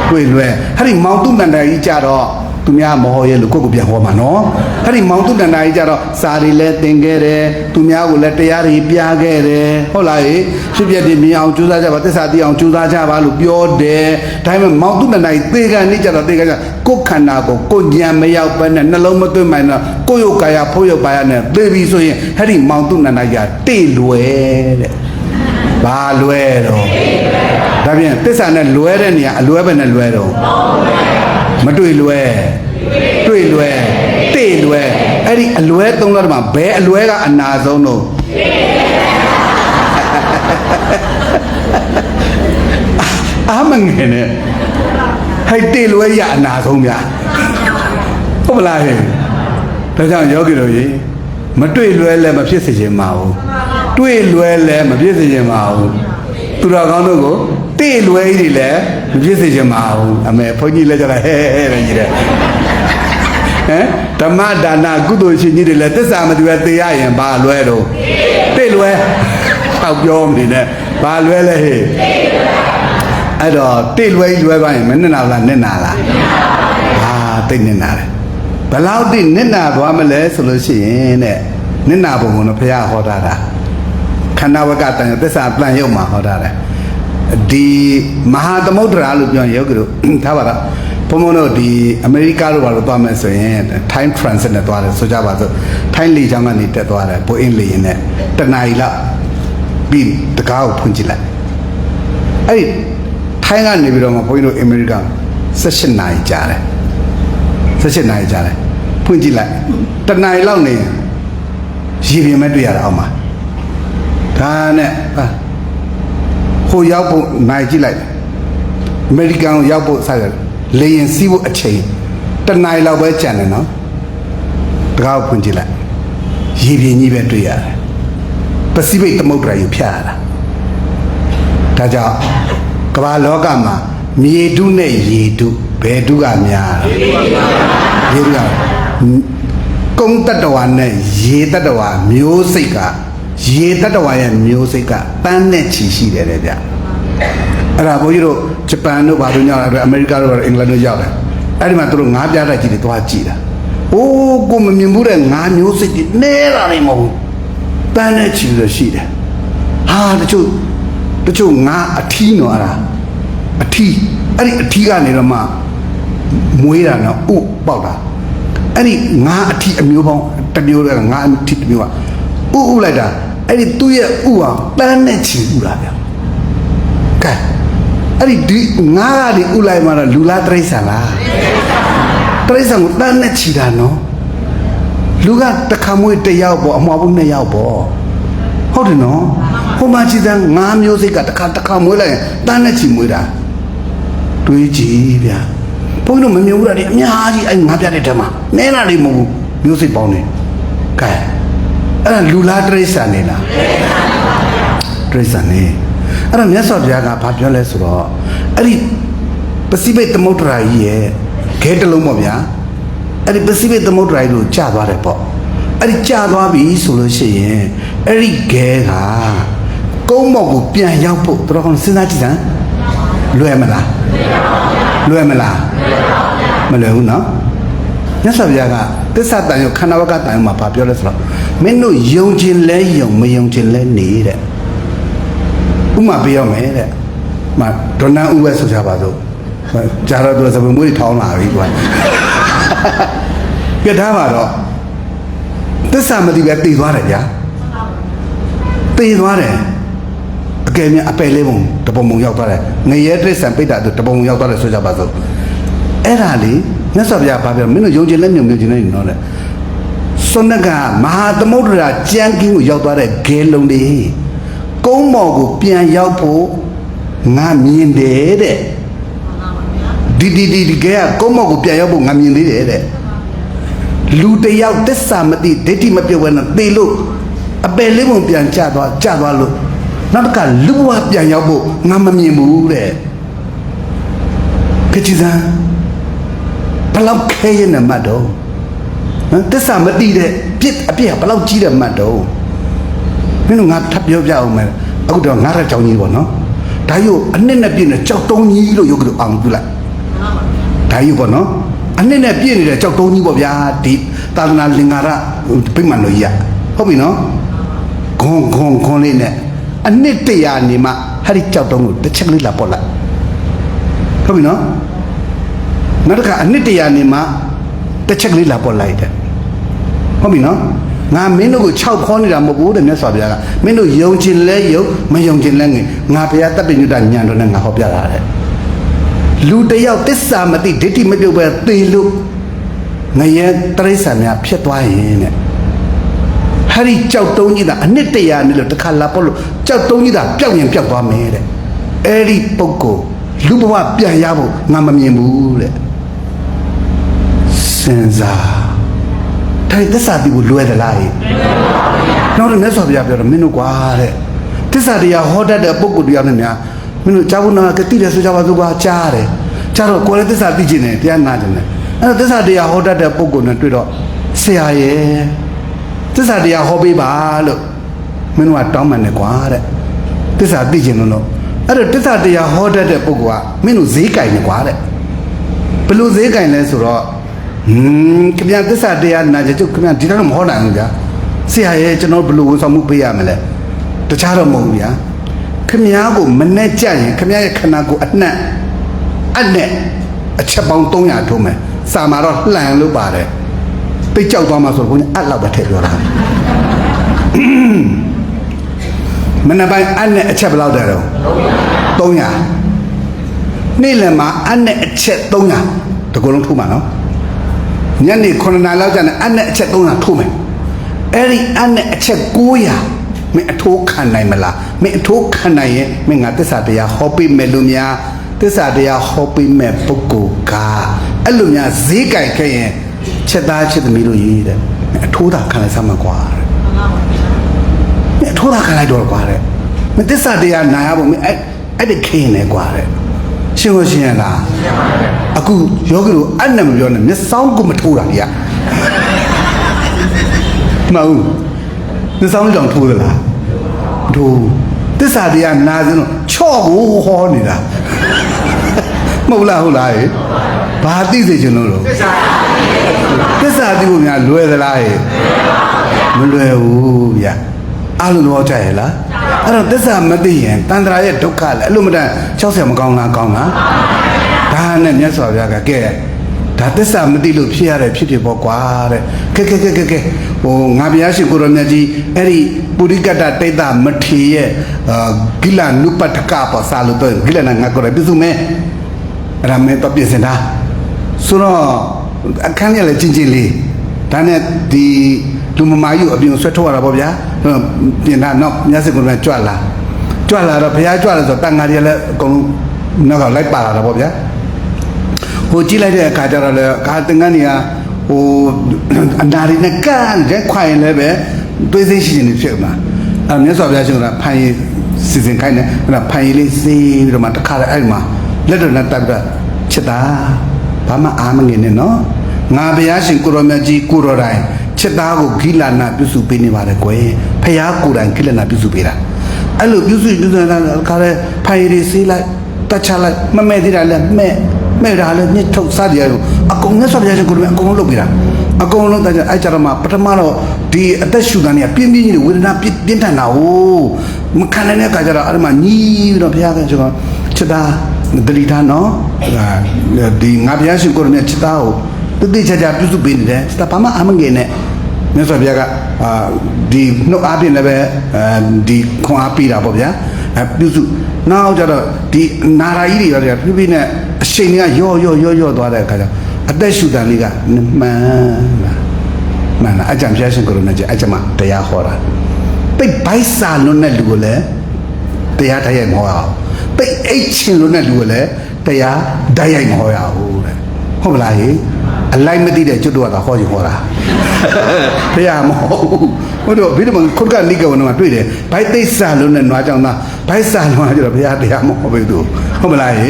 တွေ့လွဲအဲ့ဒီမောင်တုမန္တကြီးကြတော့ သူများမဟောရဲလို့ကိုယ့်ကိုပြန်ဟောမှာနော်အဲ့ဒီမောင်တုတ္တနာကြီးကြတော့စာတွေလည်းသင်ခဲ့တယ်သူများကိုလည်းတရားတွေပြခဲ့တယ်ဟုတ်လားဖြစ်ပြပြမြင်အောင်ကြိုးစားကြပါသစ္စာသိအောင်ကြိုးစားကြပါလို့ပြောတယ်ဒါပေမဲ့မောင်တုတ္တနာကြီးသေကန်နေကြတော့သေကန်ကြကိုယ်ခန္ဓာကိုကိုဉာဏ်မရောက်ဘဲနဲ့နှလုံးမသွင်းမှန်တော့ကိုယ့်ရုပ်ကာယဖုတ်ရုပ်ကာယနဲ့သေပြီဆိုရင်အဲ့ဒီမောင်တုတ္တနာကြီးကတိလွယ်တဲ့ဘာလွဲတော့ဒါပြန်သစ္စာနဲ့လွဲတဲ့နေရာအလွဲပဲနဲ့လွဲတော့မတွေ့လွဲတွေ့လွဲတိလွဲအဲ့ဒီအလွဲသုံးတော့မှဘယ်အလွဲကအနာဆုံးတော့အာမငယ်နဲ့ဟဲ့တိလွဲရအနာဆုံးများဟုတ်မလားဟဲ့ဒါကြောင့်ယောဂီတို့ကြီးမတွေ့လွဲလည်းမဖြစ်စေချင်ပါဘူးတွေ့လွဲလည်းမဖြစ်စေချင်ပါဘူးသူတော်ကောင်းတို့ကိုတိလွဲကြီးတွေလည်းမဖြစ်စေချင်ပါဘူးအမေဘုန်းကြီးလည်းကြတာဟဲ့တဲ့ကြီးတဲ့ဓမ္မဒါနကုသိုလ်ရှင်ကြီးတွေလည်းသစ္စာမတူပဲသိရရင်ဘာလွဲတော့တိလွဲဟောက်ပြောမနေနဲ့ဘာလွဲလဲဟဲ့အဲ့တော့တိလွဲကြီးလွဲပါရင်မနစ်နာလားနစ်နာလားတိတ်နစ်နာတယ်ဘယ်လောက်တိနစ်နာသွားမလဲဆိုလို့ရှိရင်တဲ့နစ်နာပုံကတော့ဘုရားဟောတာခန္ဓာဝကတန်သစ္စာတန်ရုပ်မှာဟောတာတယ်ဒီမဟာသမုဒ္ဒရာလို့ပြောရင်ယောဂီတို့ထားပါတော့ဘုံဘုံတို့ဒီအမေရိကတို့ဘာလို့သွားမယ်ဆိုရင် time transit နဲ့သွားတယ်ဆိုကြပါစို့ထိုင်းလေကြောင်းကနေတက်သွားတယ်ဘိုးအင်းလေရင်နဲ့တနာရီလောက်ပြီးတကားကိုဖွင့်ကြည့်လိုက်အဲ့ဒီထိုင်းကနေပြီးတော့မှဘုန်းကြီးတို့အမေရိကန်18နာရီကြာတယ်18နာရီကြာတယ်ဖွင့်ကြည့်လိုက်တနာရီလောက်နေရေပြင်မဲ့တွေ့ရတာအောင်ပါဒါနဲ့ဟိုရောက်ဖို့နိုင်ကြည့်လိုက်အမေရိကန်ကိုရောက်ဖို့ဆက်ရတယ်လေရင်စီးဖို့အချိန်တနာရီလောက်ပဲကြံတယ်နော်တကားကိုဖွင့်ကြည့်လိုက်ရေပြင်ကြီးပဲတွေ့ရတယ်ပစိဖိတ်သမုဒ္ဒရာကြီးဖြတ်ရတာဒါကြောင့်ကမ္ဘာလောကမှာမြေတုနဲ့ရေတုဘယ်တုကများရေတုကကုန်းတတ္တဝါနဲ့ရေတတ္တဝါမျိုးစိတ်ကရေတတ္တဝါရဲ့မျိုးစိတ်ကတန်းနဲ့ချီရှိတယ်တဲ့ဗျအဲ့ဒါဘုန်းကြီးတို့ဂျပန်တို့ဘာလို့ညောင်းလဲအမေရိကတို့ဘာလို့အင်္ဂလန်တို့ရောက်တယ်အဲ့ဒီမှာသူတို့ငါးပြားတိုက်ကြီးတွေသွားကြည့်တာအိုးကိုမမြင်ဘူးတဲ့ငါးမျိုးစိတ်ကြီးနဲတာနေမဟုတ်တန်းနဲ့ချီလို့ရှိတယ်ဟာတချို့ငါးအထီးနော်အဲ့ဒါအထီးအဲ့ဒီအထီးကနေတော့မှမွေးတာနော်ဥပေါက်တာအဲ့ဒီငါးအထီးအမျိုးပေါင်းတစ်မျိုးကငါးအထီးတစ်မျိုးကဥလိုက်တာအဲ့ဒီသူ့ရဲ့ဥဟာတန်းနဲ့ချီဥတာဗျကဲအဲ့ဒီငါးကနေဥလိုက်မှတော့လူလားတိရစ္ဆာန်လားတိရစ္ဆာန်ကိုတန်းနဲ့ချီတာနော်လူကတစ်ခါမွေးတစ်ယောက်ပေါ့အမှားဘူးနှစ်ယောက်ပေါ့ဟုတ်တယ်နော်ဟိုမှာချီတဲ့ငါးမျိုးစိတ်ကတစ်ခါမွေးလိုက်ရင်တန်းနဲ့ချီမွေးတာတွေးကြည့်ဗျဘုန်းကြီးတို့မမြင်ဘူးလားဒီအများကြီးအဲ့ငါးပြတဲ့ထဲမှာနဲနာလေးမဟုတ်ဘူးမျိုးစိတ်ပေါင်းနေကဲအဲ့ဒါလူလားတိရစ္ဆာန်နေလားတိရစ္ဆာန်နေအဲ့ဒါမြတ်စွာဘုရားကဘာပြောလဲဆိုတော့အဲ့ဒီပစိဖိတ်သမုဒ္ဒရာကြီးရဲ့ခဲတစ်လုံးပေါ့ဗျာအဲ့ဒီပစိဖိတ်သမုဒ္ဒရာကြီးကိုကျသွားတယ်ပေါ့အဲ့ဒီကျသွားပြီဆိုလို့ရှိရင်အဲ့ဒီခဲကကုန်းမောက်ကိုပြန်ရောက်ဖို့တော်တော်စဉ်းစားကြည့်စမ်းလွယ်မလားမလွယ်ဘူးနော်မြတ်စွာဘုရားကသစ္စာတန်ရုပ်ခန္ဓာဝကတန်ရုပ်မှာဘာပြောလဲဆိုတော့မင်းတို့ယုံခြင်းလဲယုံမယုံခြင်းလဲနေတဲ့ဥမာပြရမယ်တဲ့မဒေါနန်ဥပဲဆိုကြပါစို့ကြာတော့သူစပမွေးထောင်းလာပြီကွာပြထားပါတော့သစ္စာမသိပဲတည်သွားတယ်ဗျာတည်သွားတယ်အကယ်မြအပယ်လေးပုံတပုံပုံရောက်သွားတယ်ငရဲတိစ္ဆန်ပိတ္တာတပုံပုံရောက်သွားတယ်ဆိုကြပါစို့အဲ့ဒါလေမြတ်စွာဘုရားဘာပြောမင်းတို့ယုံကြည်လက်မြုံကြည်နေနော်တဲ့စွန်နကမဟာသမုဒ္ဒရာကြမ်းကင်းကိုရောက်သွားတဲ့ဂဲလုံးတွေကုန်းမော်ကိုပြန်ရောက်ဖို့ငါမြင်တယ်တဲ့ဒီကဲကကုန်းမော်ကိုပြန်ရောက်ဖို့ငါမြင်သေးတယ်တဲ့လူတယောက်သစ္စာမသိဒိဋ္ဌိမပြုတ်ဘဲနဲ့သေလို့အပယ်လေးပုံပြန်ကျသွားလို့နောက်တစ်ခါလူဘဝပြန်ရောက်ဖို့ငါမမြင်ဘူးတဲ့ကြည်စမ်းဘလောက်ခဲရနေမှတ်တော့သစ္စာမသိတဲ့ပြစ်အပြစ်ဘလောက်ကြီးတယ်မှတ်တော့မင်းတို့ငါထပ်ပြောပြအောင်မယ်အခုတော့ငါရကြောင်ကြီးပေါ့နော်ဒါယူအနှစ်နဲ့ပြည့်နေကြောက်တုံးကြီးလို့ရုပ်ကလေးအောင်ပြုလိုက်ဒါယူပေါ့နော် အနှစ်နဲ့ပြည့်နေတဲ့ကြောက်တုံးကြီးပေါ့ဗျာဒီသာသနာလင်္ကာရဗိမာန်တော်ကြီးဟုတ်ပြီနော်ခွန်လေးနဲ့အနှစ်တရာနေမှဟာဒီကြောက်တုံးကိုတစ်ချက်ကလေးလာပေါ်လိုက်ဟုတ်ပြီနော်နောက်တစ်ခါအနှစ်တရာနေမှတစ်ချက်ကလေးလာပေါ်လိုက်တယ်ဟုတ်ပြီနော်ငါမင်းတို့ကို6ခေါ်နေတာမဟုတ်ဘူးတဲ့မြတ်စွာဘုရားကမင်းတို့ယုံချင်လဲယုံမယုံချင်လဲငင်ငါဘုရားတပ္ပိညုတညံတော်နဲ့ငါဟောပြတာတဲ့လူတယောက်တစ္ဆာမသိဒိဋ္ဌိမပြုတ်ပဲသေလို့ငရဲတရိစ္ဆာန်များဖြစ်သွားရင်တဲ့ဟာဒီကြောက်တုံးကြီးတာအနှစ်တရာနေလို့တစ်ခါလာပေါ့လို့ကြောက်တုံးကြီးတာပျောက်ရင်ပျောက်သွားမယ်တဲ့အဲ့ဒီပုဂ္ဂိုလ်လူဘဝပြန်ရဖို့ငါမမြင်ဘူးတဲ့စဉ်းစားတိုင်းသစ္စာတိကိုလွယ်သလားဟဲ့နောက်တော့မြတ်စွာဘုရားပြောတော့မင်းတို့ကွာတဲ့သစ္စာတရားဟောတတ်တဲ့ပုဂ္ဂိုလ်တရားနဲ့များမင်းတို့ကြားဖို့နာကတိတယ်ဆိုကြပါစို့ကွာကြားတယ်ကြားတော့ကိုယ်လည်းသစ္စာသိခြင်းနဲ့တရားနာခြင်းနဲ့အဲ့တော့သစ္စာတရားဟောတတ်တဲ့ပုဂ္ဂိုလ်နဲ့တွေ့တော့ဆရာရဲ့သစ္စာတရားဟောပေးပါလို့မင်းတို့ကတောင်းပန်တယ်ကွာတဲ့သစ္စာသိခြင်းလို့အဲ့တော့သစ္စာတရားဟောတတ်တဲ့ပုဂ္ဂိုလ်ကမင်းတို့ဈေးကင်နေကွာတဲ့ဘယ်လိုဈေးကင်လဲဆိုတော့ခင်ဗျာသစ္စာတရားနာကြကျုပ်ခင်ဗျာဒီတော့မဟောနိုင်ဘူးဗျာဆရာရဲ့ကျွန်တော်ဘယ်လိုဝန်ဆောင်မှုပေးရမလဲတခြားတော့မဟုတ်ဘူးဗျာခင်ဗျားကိုမနဲ့ကြရင်ခင်ဗျားရဲ့ခန္ဓာကိုယ်အနဲ့အချက်ပေါင်း300ထိုးမယ်စာမှာတော့လှန်လို့ပါတယ်ပိတ်ကြောက်သွားမှာဆိုတော့ဘုန်းကြီးအဲ့လောက်ပဲထည့်ပြောတာမနေ့ပိုင်းအနဲ့အချက်ဘယ်လောက်တည်းတော့300နေ့လယ်မှာအနဲ့အချက်300တကူလုံးထိုးမှာနော်ညနေ9 နာရီလောက်ကျရင်အနဲ့အချက်300ထိုးမယ်အဲ့ဒီအနဲ့အချက်900မင်းအထိုးခံနိုင်မလားမင်းအထိုးခံနိုင်ရင်မင်းငါသစ္စာတရားဟောပေးမယ်လို့များသစ္စာတရားဟောပေးမဲ့ပုဂ္ဂိုလ်ကအဲ့လိုများဈေးကြိုက်ခဲ့ရင်ချက်သားချက်သမီးတို့ရေးတဲ့အထိုးတာခံလိုက်စမ်းမှာကွာတဲ့အထိုးတာခံလိုက်တော့ကွာတဲ့မင်းသစ္စာတရားနာရဖို့မင်းအဲ့ဒီခင်းနေကွာတဲ့ရှင်းလို့ရှင်းရလားအခုယောဂီတို့အဲ့နဲ့မပြောနဲ့မျက်စောင်းကိုမထိုးတာကြီးကမဟုတ်မျက်စောင်းကြောင့်ထိုးသလားထိုးသစ္စာတရားနာစင်းတော့ချော့ကိုဟောနေတာမဟုတ်လားဟုတ်လားဟဲ့ဘာသိစေချင်လို့သစ္စာသိဖို့များလွယ်သလားဟဲ့မလွယ်ဘူးဗျအားလုံးတော့ကြရလားအဲ့တော့သစ္စာမသိရင်တန်ត្រာရဲ့ဒုက္ခလည်းအဲ့လိုမတန်60မကောင်းလားကောင်းလားဒါနဲ့မြတ်စွာဘုရားကကဲဒါသစ္စာမသိလို့ဖြစ်ရတဲ့ဖြစ်ဖြစ်ပေါ့ကွာတဲ့ကဲဟိုငါဘုရားရှင်ကိုရောမြတ်ကြီးအဲ့ဒီပုရိကတ္တတိတ်တမထေရဲ့ဂိလနုပတ္တကပေါ့စာလို့တော့ဂိလနာငါကိုရပြစုမယ်အဲ့ဒါမဲတော့ပြင်စင်တာဆိုတော့အခန်းရလည်းချင်းလေးဒါနဲ့ဒီလူမမာယူအပြင်ဆွဲထုတ်ရတာပေါ့ဗျာပြင်တာတော့မြတ်စွာဘုရားကြွလာတော့ဘုရားကြွလာဆိုတန်ဃာတွေလည်းအကုန်နောက်ကလိုက်ပါလာတာပေါ့ဗျာဟိုကြည့်လိုက်တဲ့အခါကျတော့လေခါတင်ကန်းကြီးကဟိုအနာရီနဲ့ကန်းတဲ့ခွာရင်လည်းပဲတွေးစိတ်ရှိနေဖြစ်မှာအဲ့မြတ်စွာဘုရားရှင်ကဖိုင်စီစဉ်ခိုင်းတယ်အဲ့ဒါဖိုင်လေးစီးပြီးတော့မှတခါလေအဲ့မှာလက်တော်နဲ့တက်ပြီးတော့ချက်တာဘာမှအားမငင်နဲ့နော်ငါဘုရားရှင်ကိုရောမြတ်ကြီးကိုရောတိုင်းချက်သားကိုဂိလနာပြုစုပေးနေပါတယ်ကွယ်ဖယားကိုယ်တိုင်ဂိလနာပြုစုပေးတာအဲ့လိုပြုစုနေတာခါလေဖိုင်လေးစီးလိုက်တတ်ချလိုက်မမဲ့သေးတာလဲမဲ့တာလည်းညှစ်ထုတ်စားတယ်အကုန်နဲ့ဆော်ပြရှင်ကိုလည်းအကုန်လုံးလုပ်ပြတာအကုန်လုံးတကြအဲ့ကြတော့မှပထမတော့ဒီအသက်ရှူတာနေပြင်းပြင်းကြီးဝေဒနာပြင်းထန်တာဟိုမခံနိုင်တဲ့အခါကျတော့အဲ့မှာညီးပြီးတော့ဘုရားကကျွန်တော်ချက်သားတတိထားနော်ဒီငါဘုရားရှင်ကိုလည်းချက်သားကိုတိတိကျကျပြုစုပေးနေတယ်ချက်သားဘာမှအမငယ်နဲ့မြတ်စွာဘုရားကဒီနှုတ်အားဖြင့်လည်းပဲဒီခွန်အားပေးတာပေါ့ဗျာပြုစုနောက်ကြတော့ဒီနာရာကြီးတွေရောပြပြနဲ့အရှိန်ကရောသွားတဲ့အခါကျအသက်ရှူတန်လေးကမှန်လားအကြံဖျားရှင်ကိုလည်းအကြံမတရားဟောတာပိတ်ဘိုက်စာလွတ်တဲ့လူကိုလည်းတရားတိုက်ရိုက်မဟောရအောင်ပိတ်အိတ်ချင်းလွတ်တဲ့လူကိုလည်းတရားတိုက်ရိုက်မဟောရဘူးတဲ့ဟုတ်မလားဟိအလိုက်မသိတဲ့ကျွတ်တော့ကဟောချင်ဟောတာတရားမဟုတ်ဘူးတို့ဘိဓမ္မာခုတ်ကနိကေဝနမှာတွေ့တယ်ဘိုက်သိစာလုံးနဲ့နွားကြောင်သားဘိုက်စာလုံးကကျတော့ဘုရားတရားမဟုတ်ဘူးသူဟုတ်မလားဟိ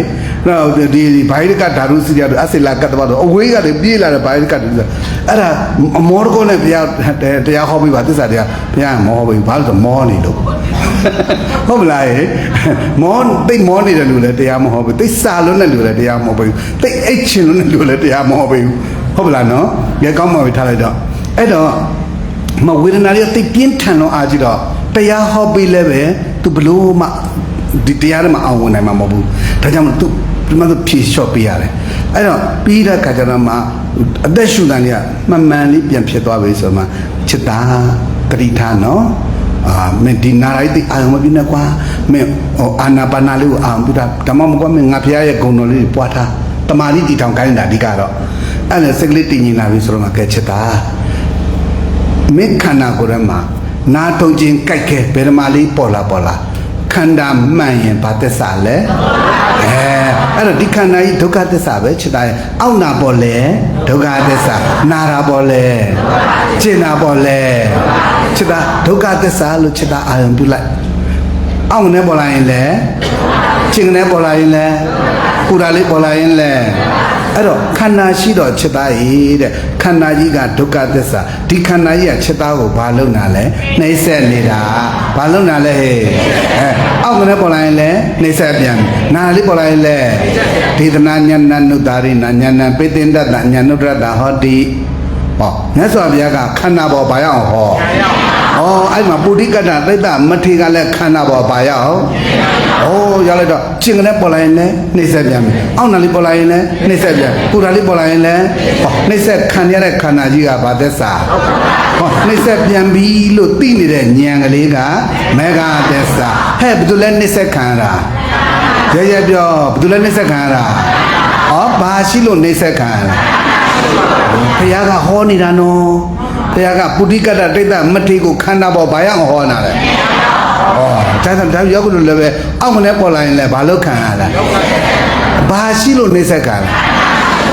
နော်ဒီဘိုင်ကဓာရုစီရအစိလာကတ်တော့အဝေးကလည်းပြေးလာတယ်ဘိုင်ကတ်အဲ့ဒါအမောတကောနဲ့ဘုရားတရားဟောပြီးပါသစ္စာတရားဘုရားမောဟောပြီးဘာလို့ဆိုမောနေလို့ဟုတ်မလားမောတိတ်မောနေတယ်လို့လည်းတရားမဟောဘူးတိတ်စာလုံးနဲ့လို့လည်းတရားမဟောဘူးတိတ်အိတ်ချင်လုံးနဲ့လို့လည်းတရားမဟောဘူးဟုတ်မလားနော်ကြကောင်းမှပဲထားလိုက်တော့အဲ့တော့မဝေဒနာတွေတိတ်ပြင်းထန်တော့အားကြည့်တော့တရားဟောပြီးလည်းပဲသူဘလို့မှဒီတရားတွေမအောင်ဝင်နိုင်မှာမဟုတ်ဘူးဒါကြောင့်သူဒီမှာသူဖြေလျှော့ပေးရတယ်အဲ့တော့ပြီးတဲ့ခါကျတော့မှအသက်ရှူတန်လေးကမှန်မှန်လေးပြန်ဖြစ်သွားပြီဆိုမှချစ်တာတတိထားနော်မင်းဒီနာရိုက်တိအာယုံမပြနေကွာမင်းအာနာပါနာလေးကိုအာယုံပြတာဓမ္မမကွာမင်းငါဖရားရဲ့ဂုဏ်တော်လေးပွားထားတမာတိတီထောင်ကိုင်းတာဒီကတော့အဲ့ဒါစကလေးတင်ញင်လာပြီဆိုတော့မှကဲချစ်တာမင်းခန္ဓာကိုယ်ထဲမှာနာထုံခြင်းကြိုက်ခဲဘယ်ဓမ္မလေးပေါ်လာခန္ဓာမှန်ရင်ဘာသစ္စာလဲအဲ့တော့ဒီခန္ဓာကြီးဒုက္ခသစ္စာပဲချစ်တာရဲ့အောက်နာပေါ်လဲဒုက္ခသစ္စာနာတာပေါ်လဲကျင်တာပေါ်လဲချစ်တာဒုက္ခသစ္စာလို့ချစ်တာအာရုံပြုလိုက်အောက်နဲ့ပေါ်လာရင်လဲကျင်နဲ့ပေါ်လာရင်လဲပူတာလေးပေါ်လာရင်လဲအဲ့တော့ခန္ဓာရှိတော့ချစ်သားရဲ့တဲ့ခန္ဓာကြီးကဒုက္ခသစ္စာဒီခန္ဓာကြီးကချစ်သားကိုဘာလုပ်နာလဲနှိမ့်ဆက်နေတာဘာလုပ်နာလဲဟဲ့အောက်ကနေပေါ်လာရင်လဲနှိမ့်ဆက်ပြန်နာလေးပေါ်လာရင်လဲဒေသနာဉာဏနုတာရိနာဉာဏပိသင်္ဒတဉာဏုတ္တရဟောတိဟောမြတ်စွာဘုရားကခန္ဓာပေါ်ဘာရအောင်ဟောအဲ့မှာပုရိကတ္တသိတ္တမထေကလည်းခန္ဓာပေါ်ဘာရအောင်ရလိုက်တော့ကျင်ကနေပေါ်လာရင်လည်းနှိမ့်ဆက်ပြန်ပြီအောက်နာလေးပေါ်လာရင်လည်းနှိမ့်ဆက်ပြန်ပူတာလေးပေါ်လာရင်လည်းနှိမ့်ဆက်ခံရတဲ့ခန္ဓာကြီးကဘာသက်စာနှိမ့်ဆက်ပြန်ပြီလို့သိနေတဲ့ဉာဏ်ကလေးကမေဃသက်စာဟဲ့ဘယ်သူလဲနှိမ့်ဆက်ခံရရဲပြောဘယ်သူလဲနှိမ့်ဆက်ခံရတာဘာရှိလို့နှိမ့်ဆက်ခံရတာဘုရားကဟောနေတာနော်ဘုရားကပုရိကတ္တတိတ္တမထေကိုခန္ဓာပေါ်ဘာရအောင်ဟောနာလဲဒါရောက်လို့လည်းပဲအောက်မနဲ့ပေါ်လာရင်လည်းဘာလို့ခံရလဲဘာရှိလို့နှိမ့်ဆက်ခံလဲ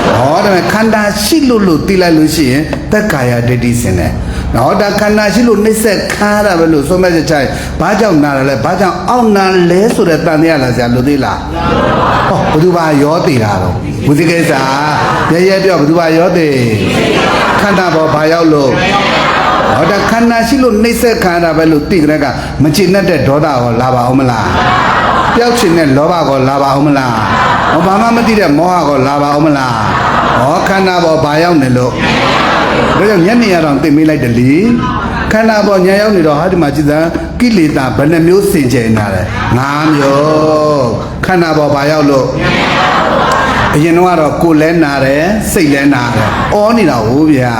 ဒါပေမဲ့ခန္ဓာရှိလို့သိလိုက်လို့ရှိရင်သက်ကာယဒိဋ္ဌိစင်တယ်ဒါခန္ဓာရှိလို့နှိမ့်ဆက်ခံရတာပဲလို့ဆိုမဲ့ချိုင်ဘာကြောင့်နာရလဲဘာကြောင့်အောက်နာလဲဆိုတဲ့တန်တရားလားဆရာလို့သိလားဘယ်သူပါရောတည်တာတော့ဘုဇိကိစ္စရဲပြောဘယ်သူပါရောတည်ခန္ဓာပေါ်ဘာရောက်လို့ဒါခန္ဓာရှိလို့နှိမ့်ဆက်ခံရတာပဲလို့သိကြတဲ့ကမချင်တဲ့ဒေါသကိုလာပါအောင်မလားပျောက်ချင်တဲ့လောဘကိုလာပါအောင်မလားဘာမှမသိတဲ့မောဟကိုလာပါအောင်မလားခန္ဓာပေါ်ဘာရောက်နေလို့ဒါကြောင့်ညနေရတော့သိမေးလိုက်တယ်လေခန္ဓာပေါ်ညာရောက်နေတော့ဟာဒီမှာကြည်စမ်းကိလေသာဘယ်နှမျိုးစင်ကြယ်နေလဲ၅မျိုးခန္ဓာပေါ်ဘာရောက်လို့အရင်တော့ကိုယ်လဲနာတယ်စိတ်လဲနာတယ်နေတာဟုတ်ဗျာ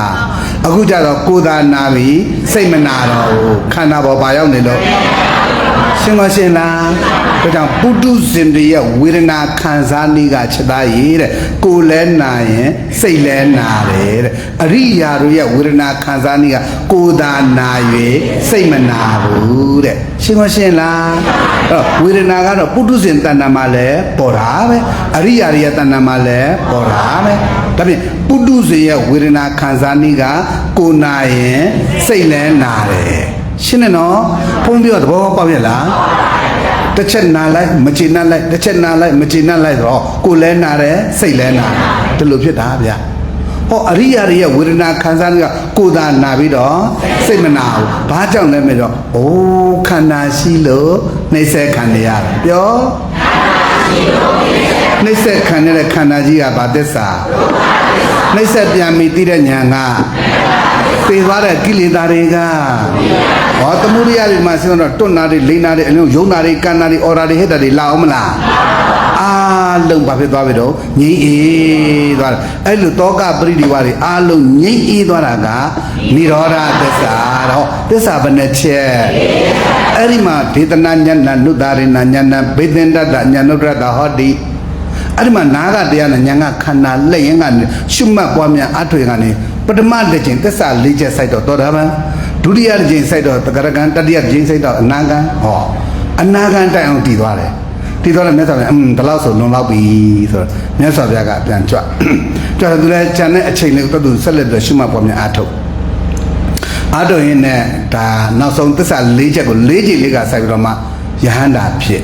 အခုကျတော့ကိုယ်သာနာပြီစိတ်မနာတော့ဘူးခန္ဓာပေါ်ဘာရောက်နေလို့ရှင်းမရှင်းလားဒါကြောင့်ပုထုဇဉ်တွေရဲ့ဝေဒနာခံစားနည်းကချက်သားရည်တဲ့ကိုယ်လဲနာရင်စိတ်လဲနာတယ်တဲ့အရိယာတို့ရဲ့ဝေဒနာခံစားနည်းကကိုယ်သာနာ၍စိတ်မနာဘူးတဲ့ရှင်းမရှင်းလားဝေဒနာကတော့ပုထုဇဉ်တဏ္ဍာမှာလည်းပေါ်တာပဲအရိယာတွေရဲ့တဏ္ဍာမှာလည်းပေါ်တာပဲဒါဖြင့်ပုထုဇဉ်ရဲ့ဝေဒနာခံစားနည်းကကိုယ်နာရင်စိတ်လဲနာတယ်ရှင်းတယ်နော်ဖုံးပြောသဘောပေါက်ရဲ့လားတစ်ချက်နာလိုက်မချေနှက်လိုက်တစ်ချက်နာလိုက်မချေနှက်လိုက်တော့ကိုယ်လဲနာတယ်စိတ်လဲနာတယ်ဒီလိုဖြစ်တာဗျာအရိယာတွေရဲ့ဝေဒနာခံစားမှုကကိုယ်သာနာပြီးတော့စိတ်မနာဘူးဘာကြောင့်လဲမေးတော့ခန္ဓာရှိလို့နှိမ့်ဆက်ခံရတာပြောနှိမ့်ဆက်ခံရတဲ့ခန္ဓာကြီးကဘာသစ္စာနှိမ့်ဆက်ပြန်ပြီးသိတဲ့ဉာဏ်ကပေသွားတဲ့ကိလေသာတွေကသမုဒိယတွေမှာစဉ်းတော့တွန့်နာတွေလိန်နာတွေအလုံးယုံနာတွေကန္နာတွေအော်ရာတွေဟစ်တာတွေလာအောင်မလားအားလုံးဘာဖြစ်သွားပြီတော့ငြိမ့်အေးသွားတယ်အဲ့လိုတောကပရိဒီဝါတွေအားလုံးငြိမ့်အေးသွားတာကနိရောဓသစ္စာတော့သစ္စာဘယ်နှချက်အဲ့ဒီမှာဒေသနာဉာဏနုတာရိနာဉာဏဘေသင်္ဒတဉာဏုတ္တရဟောတိအဲ့ဒီမှာနာကတရားနဲ့ဉာဏ်ကခန္ဓာလက်ရင်ကနေရှုမှတ်ပွားများအထွေကနေပထမတစ်ချိန်သစ္စာ၄ချက်စိုက်တော့သောတာပန်ဒုတိယတစ်ချိန်စိုက်တော့သကရကံတတိယတစ်ချိန်စိုက်တော့အနာဂံအနာဂံတိုင်အောင်တည်သွားတယ်တည်သွားတယ်မြတ်စွာဘုရားဒီလောက်ဆိုလွန်လောက်ပြီဆိုတော့မြတ်စွာဘုရားကပြန်ကြွကြွသူလည်းခြံတဲ့အချိန်လေးတော့သူဆက်လက်တော့ရှုမှတ်ပွားများအားထုတ်ရင်းနဲ့ဒါနောက်ဆုံးသစ္စာ၄ချက်ကို၄ချိန်လေးကစိုက်ပြီးတော့မှယဟန္တာဖြစ်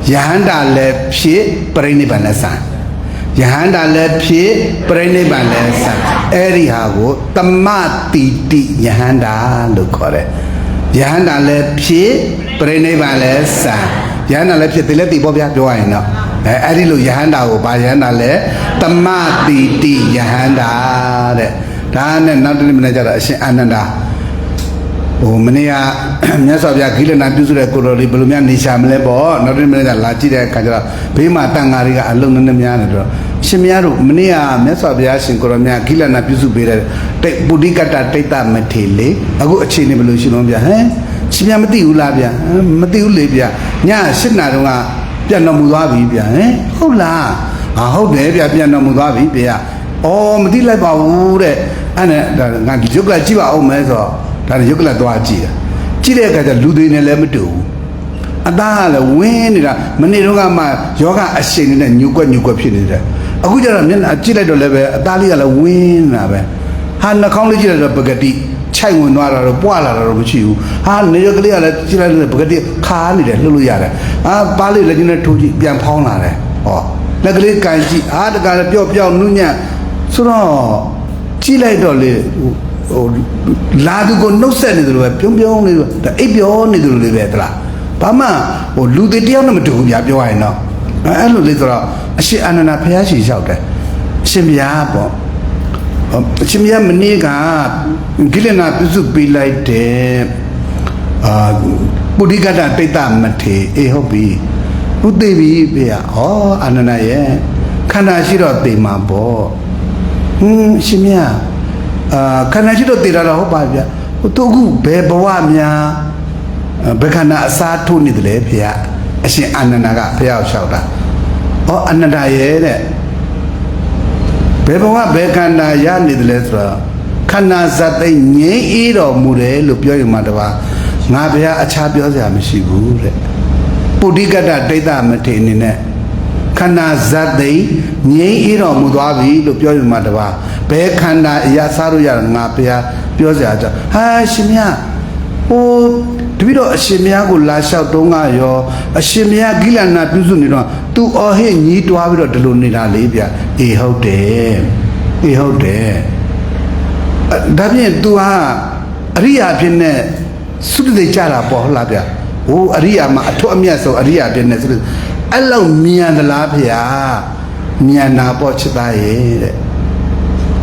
ယ ယဟန္တာလည်းဖြစ်ပြိဋိဘံလည်းဆံယဟန္တာလည်းဖြစ်ပြိဋိဘံလည်းဆံအဲ့ဒီဟာကိုတမတိတိယဟန္တာလို့ခေါ်တယ်ယဟန္တာလည်းဖြစ်ပြိဋိဘံလည်းဆံယဟန္တာလည်းဖြစ်တယ်လည်းတိပေါ့ဗျာပြောရရင်တော့အဲ့ဒီလိုယဟန္တာကိုဗာယဟန္တာလဲတမတိတိယဟန္တာတဲ့ဒါနဲ့နောက်တစ်နေ့ကျတော့အရှင်အာနန္ဒာဟိုမနေ့ကမြတ်စွာဘုရားခိလနာပြုစုတဲ့ကိုတော်လေးဘယ်လိုများနေရှာမလဲပေါ့နောက်တစ်နေ့ကျလာကြည့်တဲ့အခါကျတော့ဘေးမှာတန်ဃာတွေကအလုံးနဲ့များနေတော့ရှင်မယားတို့မနေ့ကမြတ်စွာဘုရားရှင်ကိုတော်များခိလနာပြုစုပေးတဲ့ပုဒိကတ္တတိတ်တမထေလေအခုအခြေအနေဘယ်လိုရှိလုံးဗျာဟမ်ရှင်မယားမသိဘူးလားဗျာမသိဘူးလေဗျာည7 နာရီတုန်းကပြန်တော်မူသွားပြီဗျာဟင်ဟုတ်လားဟာဟုတ်တယ်ဗျာပြန်တော်မူသွားပြီဗျာအော်မသိလိုက်ပါဘူးတဲ့အဲ့နဲ့ငါရုပ်ကလကြည့်ပါအောင်မဲဆိုတော့ဒါရုပ်ကလသွားကြည့်တာကြည့်တဲ့အခါကျလူတွေနဲ့လည်းမတူဘူးအသားကလည်းဝင်းနေတာမနေ့တုန်းကမှယောဂအရှိန်နဲ့ညူကွက်ဖြစ်နေတယ်အခုကျတော့မျက်နှာကြည့်လိုက်တော့လည်းပဲအသားလေးကလည်းဝင်းနေတာပဲဟာနှာခေါင်းလေးကြည့်လိုက်တော့ပကတိခြိုက်ဝင်သွားတာတော့ပွာလာတာတော့မရှိဘူးဟာနေရကလေးကလည်းကြည့်လိုက်လို့ပကတိခါနေတယ်လှုပ်လို့ရတယ်ပါးလေးလည်းကျင်းနဲ့ထိုးကြည့်ပြန်ဖောင်းလာတယ်ဟောလက်ကလေးကန်ကြည့်တကလည်းပျော့နုညံ့ဆိုတော့ကြည့်လိုက်တော့လေဟိုလာသူကိုနှုတ်ဆက်နေတယ်လို့ပဲပြုံးနေလို့အိပ်ပြောနေတယ်လို့လေပဲတလားဘာမှဟိုလူတွေတယောက်နဲ့မတူဘူးဗျာပြောရရင်တော့အဲ့လိုလေဆိုတော့အရှင်အာနန္ဒာဘုရားရှင်လျှောက်တယ်အရှင်ဘုရားပေါ့အရှင်ဘုရားမနေ့ကကိလနာပြုစုပေးလိုက်တဲ့ပုဒိကတ္တတိတ်တမထေအေးဟုတ်ပြီဥသိပြီဗျာဟောအာနန္ဒာရဲ့ခန္ဓာရှိတော့သိမှာပေါ့အရှင်ဘုရားခန္ဓာရှိတော့သိတာတော့ဟုတ်ပါဗျာဟိုသူအခုဘယ်ဘဝများဘယ်ခန္ဓာအစားထိုးနေတယ်လေဗျာအရှင်အာနန္ဒာကဘုရားကိုလျှောက်တာဟောအာနန္ဒာရဲ့တဲ့ဘယ်ဘဝဘယ်ခန္ဓာရနေတယ်လဲဆိုတော့ခန္ဓာဇတ်သိငြိမ်းအေးတော်မူတယ်လို့ပြောရင်မှတပါငါဘုရားအခြားပြောစရာမရှိဘူးတဲ့ပုဒိကတ္တဒိဋ္ဌမထေအနေနဲ့ခန္ဓာဇတ်သိငြိမ်းအေးတော်မူသွားပြီလို့ပြောရင်မှတပါဘယ်ခန္ဓာအရာစားလို့ရငါဘုရားပြောစရာကြောင့်ဟာရှင်မြတ်ဟိုတပည့်တော်အရှင်မြတ်ကိုလာလျှောက်တုံးကရောအရှင်မြတ်ကိလနာပြုစုနေတော့သူအော်ဟစ်ညီးတွားပြီးတော့ဒီလိုနေတာလေဗျအေးဟုတ်တယ်အေးဟုတ်တယ်ဒါဖြင့် तू ဟာအရိယာဖြစ်နေသုတ္တိကြတာပေါ့ဟုတ်လားဗျဟိုအရိယာမှာအထွတ်အမြတ်ဆုံးအရိယာဖြစ်နေသုတ္တိအဲ့လောက်မြန်သလားဗျာမြန်နာပေါ့ချစ်သားရဲ့တဲ့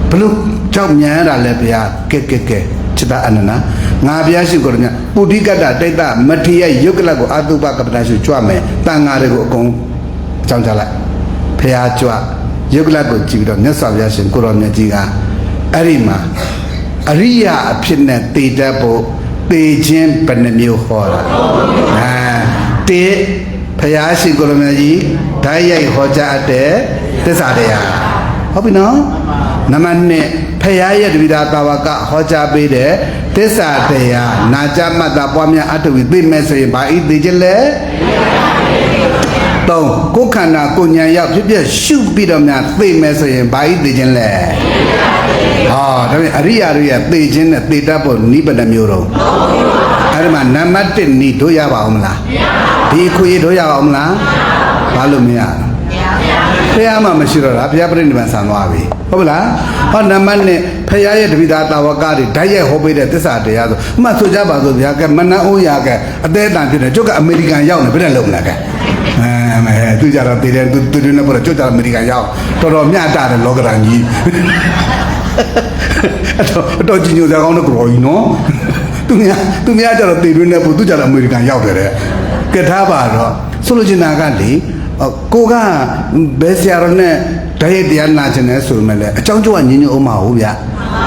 ဘလို့ကြောက်မြန်ရတာလဲဗျာကဲချစ်သားအနန္ဒာငါဘုရားရှိခိုးတယ်ပုဒိကတ္တတိတ်တမထေရယုတ်ကလတ်ကိုအတုပကပ္ပနာရှုကြွမယ်တန်ဃာတွေကိုအကုန်ကြောင်းချလိုက်ဘုရားကြွယုတ်ကလတ်ကိုကြည့်ပြီးတော့မြတ်စွာဘုရားရှင်ကိုရောမြတ်ကြီးကအဲ့ဒီမှာအရိယာအဖြစ်နဲ့တည်တတ်ဖို့တည်ခြင်းဘယ်နှမျိုးဟောတာတေဘုရားရှိခိုးမြတ်ကြီးဓာတ်ရိုက်ဟောကြားတဲ့သစ္စာတရားဟုတ်ပြီနော်နံပါတ်1ဖရာရဲ့တပိဒါတာဝကဟောကြားပေးတဲ့သစ္စာတရားနာကြမှတ်တာပွားများအထုသိမဲ့ဆိုရင်ဘာဤသိခြင်းလဲ3ကိုယ်ခန္ဓာကိုဉာဏ်ရောက်ဖြစ်ဖြစ်ရှုပြီးတော့များသိမဲ့ဆိုရင်ဘာဤသိခြင်းလဲဟောဒါပေမဲ့အရိယာတွေရဲ့သိခြင်းနဲ့သိတတ်ဖို့နိဗ္ဗာန်မျိုးတော့အဲ့ဒီမှာနံပါတ်1နိတို့ရပါအောင်မလားဒီခွေတို့ရပါအောင်မလားဘာလို့မရဘုရားမှမရှိတော့တာဘုရားပြိဋိဘံဆံသွားပြီဟုတ်ပြီလားဟောနံပါတ်1ဖရာရဲ့တပိဒါတာဝကတွေဓာတ်ရိုက်ဟောပေးတဲ့သစ္စာတရားဆိုအမှဆိုကြပါစို့ဗျာကဲမနန်းဦးရကဲအသေးတန်ဖြစ်တယ်ကျုပ်ကအမေရိကန်ရောက်နေဘယ်နဲ့လုံလာကဲမဲသူကြတော့တည်တယ်သူတွေနဲ့ပေါ်တော့ကျုပ်ကအမေရိကန်ရောက်တော်တော်မျှတတယ်လောကရန်ကြီးအတော်ကြီးညိုစရာကောင်းတဲ့ကြော်ကြီးနော်သူများကြတော့တည်တွေနဲ့ပေါ်သူကြတော့အမေရိကန်ရောက်တယ်တဲ့ကဲထားပါတော့ဆိုလိုချင်တာကလေကိုကဘယ်ဆရာတော်နဲ့ဓာတ်ရိုက်တရားနာကျင်တယ်ဆိုမှလည်းအကြောင်းကျိုးကညင်ညွတ်အောင်မဟုတ်ဗျာ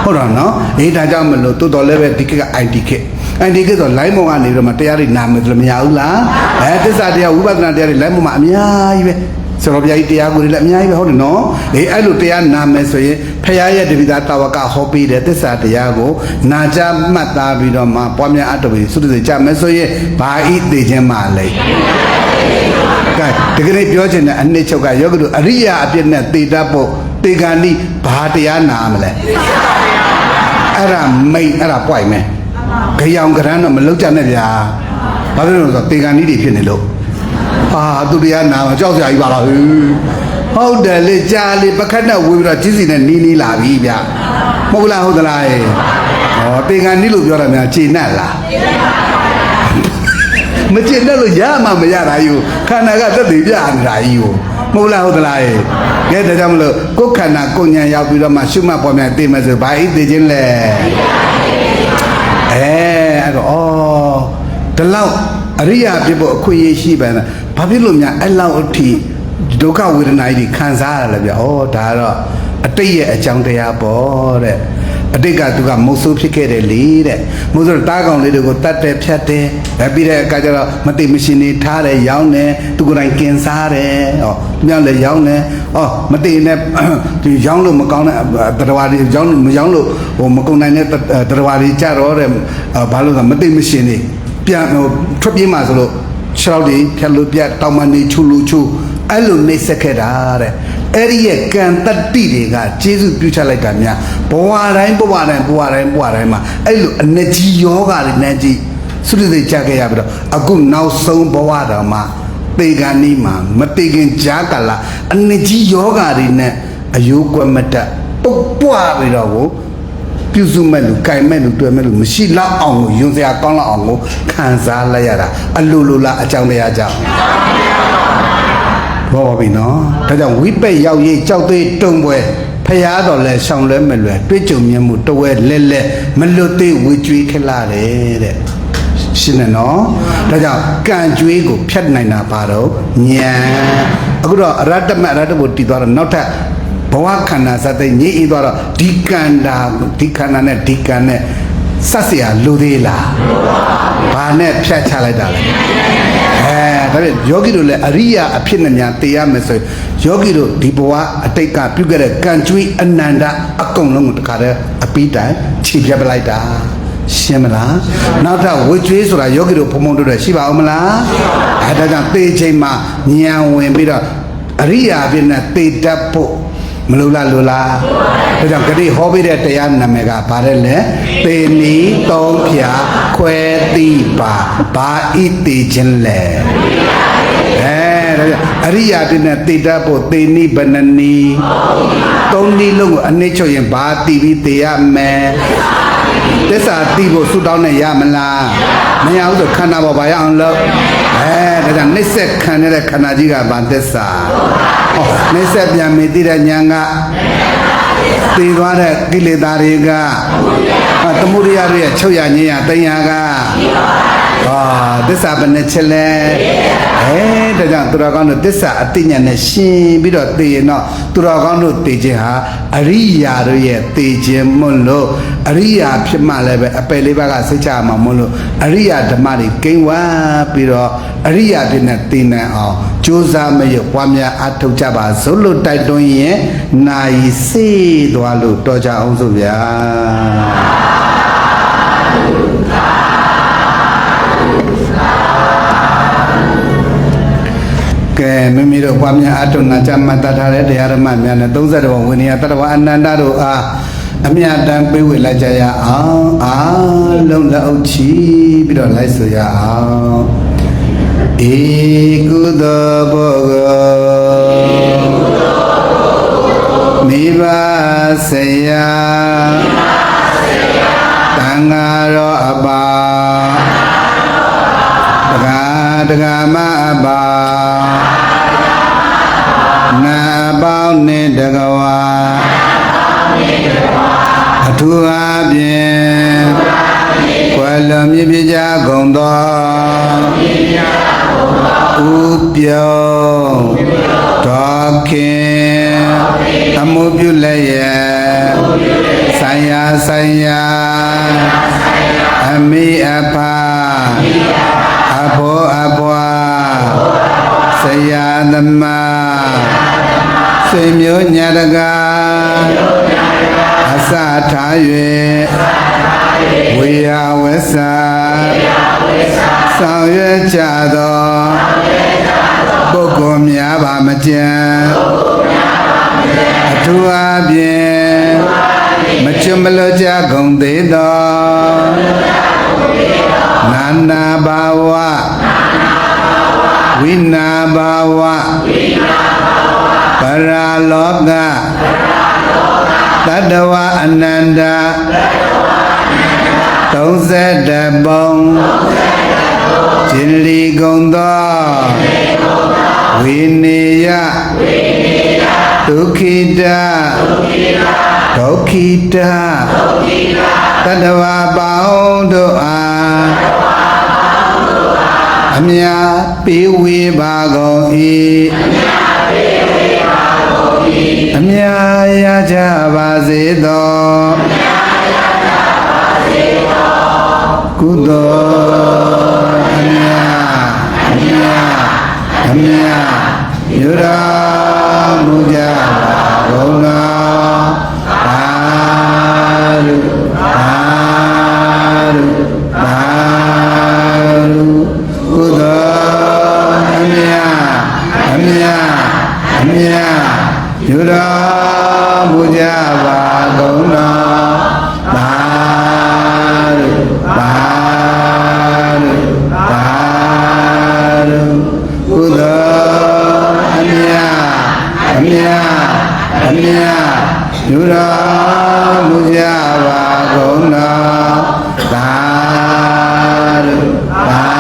ဟုတ်တော့နော်အေးဒါကြောင့်မလို့တော်တော်လည်းပဲဒီက IT ခေတ်ဆို line မောင်ကနေတော့မှတရားတွေနာမယ်ဆိုလို့မရဘူးလားသစ္စာတရားဝိပဿနာတရားတွေ line မောင်မှာအများကြီးပဲဆိုတော့ဗျာဒီတရားကိုလည်းအများကြီးပဲဟုတ်တယ်နော်အေးအဲ့လိုတရားနာမယ်ဆိုရင်ဖရာရဲ့တပိဒါတာဝကဟောပေးတဲ့သစ္စာတရားကိုနာကြမှတ်သားပြီးတော့မှပွားများအတုပ်ပြီးသုတ္တိကြမယ်ဆိုရင်ဘာဤသိခြင်းမှလဲကဲတကယ်ပြောချင်တဲ့အနှစ်ချုပ်ကယောဂတုအရိယာအပြစ်နဲ့တေတတ်ဖို့တေဂာနိဘာတရားနာမလဲအဲ့ဒါမိတ်အဲ့ဒါပွိုက်မယ်ခရောင်ကရမ်းတော့မလောက်ကြနဲ့ဗျာဘာဖြစ်လို့လဲဆိုတော့တေဂာနိတွေဖြစ်နေလို့ သူတရားနာမှာကြောက်စရာကြီးပါလားဟုတ်တယ်လေကြားလေပခတ်နဲ့ဝေးပြီးတော့ကြီးစီနဲ့နီးလာပြီဗျမဟုတ်လားဟုတ်သလားတေကန်နီးလို့ပြောတာများခြေနဲ့လားမခြေနဲ့လို့ရမှမရတာယူခန္ဓာကသက်သေပြနေတာကြီးကိုမဟုတ်လားဟုတ်သလားကဲဒါကြောင့်မလို့ကိုယ်ခန္ဓာကိုယ်ဉာဏ်ရောက်ပြီးတော့မှရှုမှတ်ပေါ်များသိမယ်ဆိုဘာဣသိချင်းလဲအဲ့တော့ဒီလောက်အရိယာဖြစ်ဖို့အခွင့်အရေးရှိပါလားဘာဖြစ်လို့များအဲ့လောက်အထိဒုက္ခဝေဒနာကြီးခံစားရလဲဗျဒါကတော့အတိတ်ရဲ့အကြောင်းတရားပေါ့တဲ့အတိတ်ကသူကမုတ်ဆိုးဖြစ်ခဲ့တယ်လေတဲ့မုတ်ဆိုးတားကောင်လေးတွေကိုတတ်တယ်ဖြတ်တယ်ပြီးတဲ့အခါကျတော့မတိမရှင်နေထားတယ်ရောင်းတယ်သူကိုယ်တိုင်กินစားတယ်မြောက်လည်းရောင်းတယ်မတိနဲ့ဒီရောင်းလို့မကောင်းတဲ့တရားတွေရောင်းမရောင်းလို့မကုန်နိုင်တဲ့တရားတွေကြတော့တဲ့ဘာလို့လဲမတိမရှင်နေပြန်ထွက်ပြေးမှဆိုလို့ခြေထောက်တွေဖြတ်လို့ပြတ်တောင်မနေချူလူချူအဲ့လိုနှိမ့်ဆက်ခဲ့တာတဲ့အဲ့ဒီရဲ့ကံတတ္တိတွေကကျေးဇူးပြုချလိုက်တာများဘဝတိုင်းမှာအဲ့လိုအနေကြီးယောဂတွေနဲ့ကြီးသုတိသိကြခဲ့ရပြီးတော့အခုနောက်ဆုံးဘဝတော်မှာသေကံဤမှာမသေခင်ကြားကာလအနေကြီးယောဂတွေနဲ့အယိုးကွက်မတက်ပုတ်ပွားပြီးတော့ကိုပြုစုမဲ့လူကြိုင်မဲ့လူတွေ့မဲ့လူမရှိလောက်အောင်ကိုယွန်စရာကောင်းလောက်အောင်ကိုခံစားလိုက်ရတာအလိုလိုလားအကြောင်းတရားကြောင့်ဘောပါပြီနော်ဒါကြောင့်ဝိပက်ရောက်ရေးကြောက်သေးတုံပွဲဖျားတော်လဲဆောင်လဲမလွယ်တွေ့ကြုံမြင်မှုတဝဲလဲမလွတ်သေးဝေကျွေးခလာတယ်တဲ့ရှင်းတယ်နော်ဒါကြောင့်ကံကြွေးကိုဖြတ်နိုင်တာပါတော့ဉာဏ်အခုတော့အရတ္တမအရတ္တဘုတည်သွားတော့နောက်ထပ်ဘဝခန္ဓာစတဲ့ညှိအေးသွားတော့ဒီခန္ဓာနဲ့ဒီကံနဲ့ဆက်เสียလူသေးလားဘာနဲ့ဖြတ်ချလိုက်တာလဲဒါဖြင့်ယောဂီတို့လည်းအရိယာအဖြစ်နဲ့များသိရမယ်ဆိုရင်ယောဂီတို့ဒီဘဝအတိတ်ကပြုခဲ့တဲ့ကံကြွေးအနန္တအကုန်လုံးကိုတခါတည်းအပိတိုင်ခြေပြတ်ပလိုက်တာရှင်းမလားနောက်ထပ်ဝေကျွေးဆိုတာယောဂီတို့ဖုံဖုံတို့ရှိပါအောင်မလားဒါကြောင့်သေချိန်မှာဉာဏ်ဝင်ပြီးတော့အရိယာအဖြစ်နဲ့သေတတ်ဖို့မလို့လားလို့လားဒါကြောင့်ဂတိဟောပေးတဲ့တရားနာမည်ကဘာလဲလဲသေနီသုံးဖြာခွဲတိပါဘာဣတိခြင်းလဲဒါကြောင့်အရိယာတင်နဲ့သေတတ်ဖို့သေနီဘဏနီသုံးနီလုံးကိုအနည်းချုပ်ရင်ဘာတိပြီးသေရမယ်သစ္စာတိဖို့ဆုတောင်းနဲ့ရမလားမရဘူးဆိုခန္ဓာပေါ်ပါရအောင်လို့ဒါကြောင့်နှိစ္စခံတဲ့ခန္ဓာကြီးကဘာသစ္စာနှိစ္စပြန်မေတိတဲ့ဉာဏ်ကသိသွားတဲ့ကိလေသာတွေကသမုဒိယရဲ့ချုပ်ရငြိမ်းရတရားကသစ္စာဘယ်နဲ့ချက်လဲဒါကြောင့်သူတော်ကောင်းတို့သစ္စာအတိညာနဲ့ရှင်းပြီးတော့သိရင်တော့သူတော်ကောင်းတို့သိခြင်းဟာအရိယာတို့ရဲ့သိခြင်းမလို့အရိယာဖြစ်မှလည်းပဲအပယ်လေးပါးကစိတ်ချမှာမလို့အရိယာဓမ္မတွေကိန်းဝါပြီးတော့အရိယာတွေနဲ့သိနိုင်အောင်ကြိုးစားမရပွားများအထောက်ကြပါစို့လို့တိုက်တွန်းရင်နိုင်စေသွားလို့တော်ကြအောင်စို့ဗျာကဲမိမိတို့ပွားများအထုနာကြမှတ်ထားတဲ့တရားဓမ္မများနဲ့30ဘဝဝိနည်းတတဝအနန္တတို့အားအမြတ်တမ်းပေးဝေလိုက်ကြရအောင်အားလုံးလက်အုပ်ချီပြီးတော့လိုက်ဆိုရအောင်ဧကုသောဘောဂမိဘဆရာတန်ဃာရောအပါတက္ကမအပါနာပေါင်းနှင့်တကဝါအထူးအားဖြင့်ကွယ်လွန်မြည်ပြကြကုန်သောဥပြုံဒေါခင်အမှုပြုလည်းရဲ့ဆိုင်ရာအမိအဖအဘောအဘွားဆရာသမားဆွေမျိုးညာတကာအစထား၍ဝေယဝဆဆောင်ရွက်ကြသောပုဂ္ဂိုလ်များပါမကျန်အထူးအားဖြင့်မချွတ်မလွတ်ကြကုန်သေးသောနာနာဘာဝ ဝိနာဘာဝပရာလောကတတ္တဝအနန္တ30ပုံကျင်လီကုန်သောဝိနေယဒုက္ခိတဒုက္ခိတတတ္တဝပေါင်းတို့အားအမြတ်ပေးဝေပါကုန်၏အမြတ်ရကြပါစေသောကုသိုလ်အမြတ်ယူတော်မူကြပါကုန်သောသာဓုသာဓုသာဓုကုသိုလ်အမြတ်ယူတော်မူကြပါကုန်သောသာဓုသာဓုသာဓုကုသိုလ်အမြတ်ယူတော်မူကြပါကုန်သောသာဓုသာ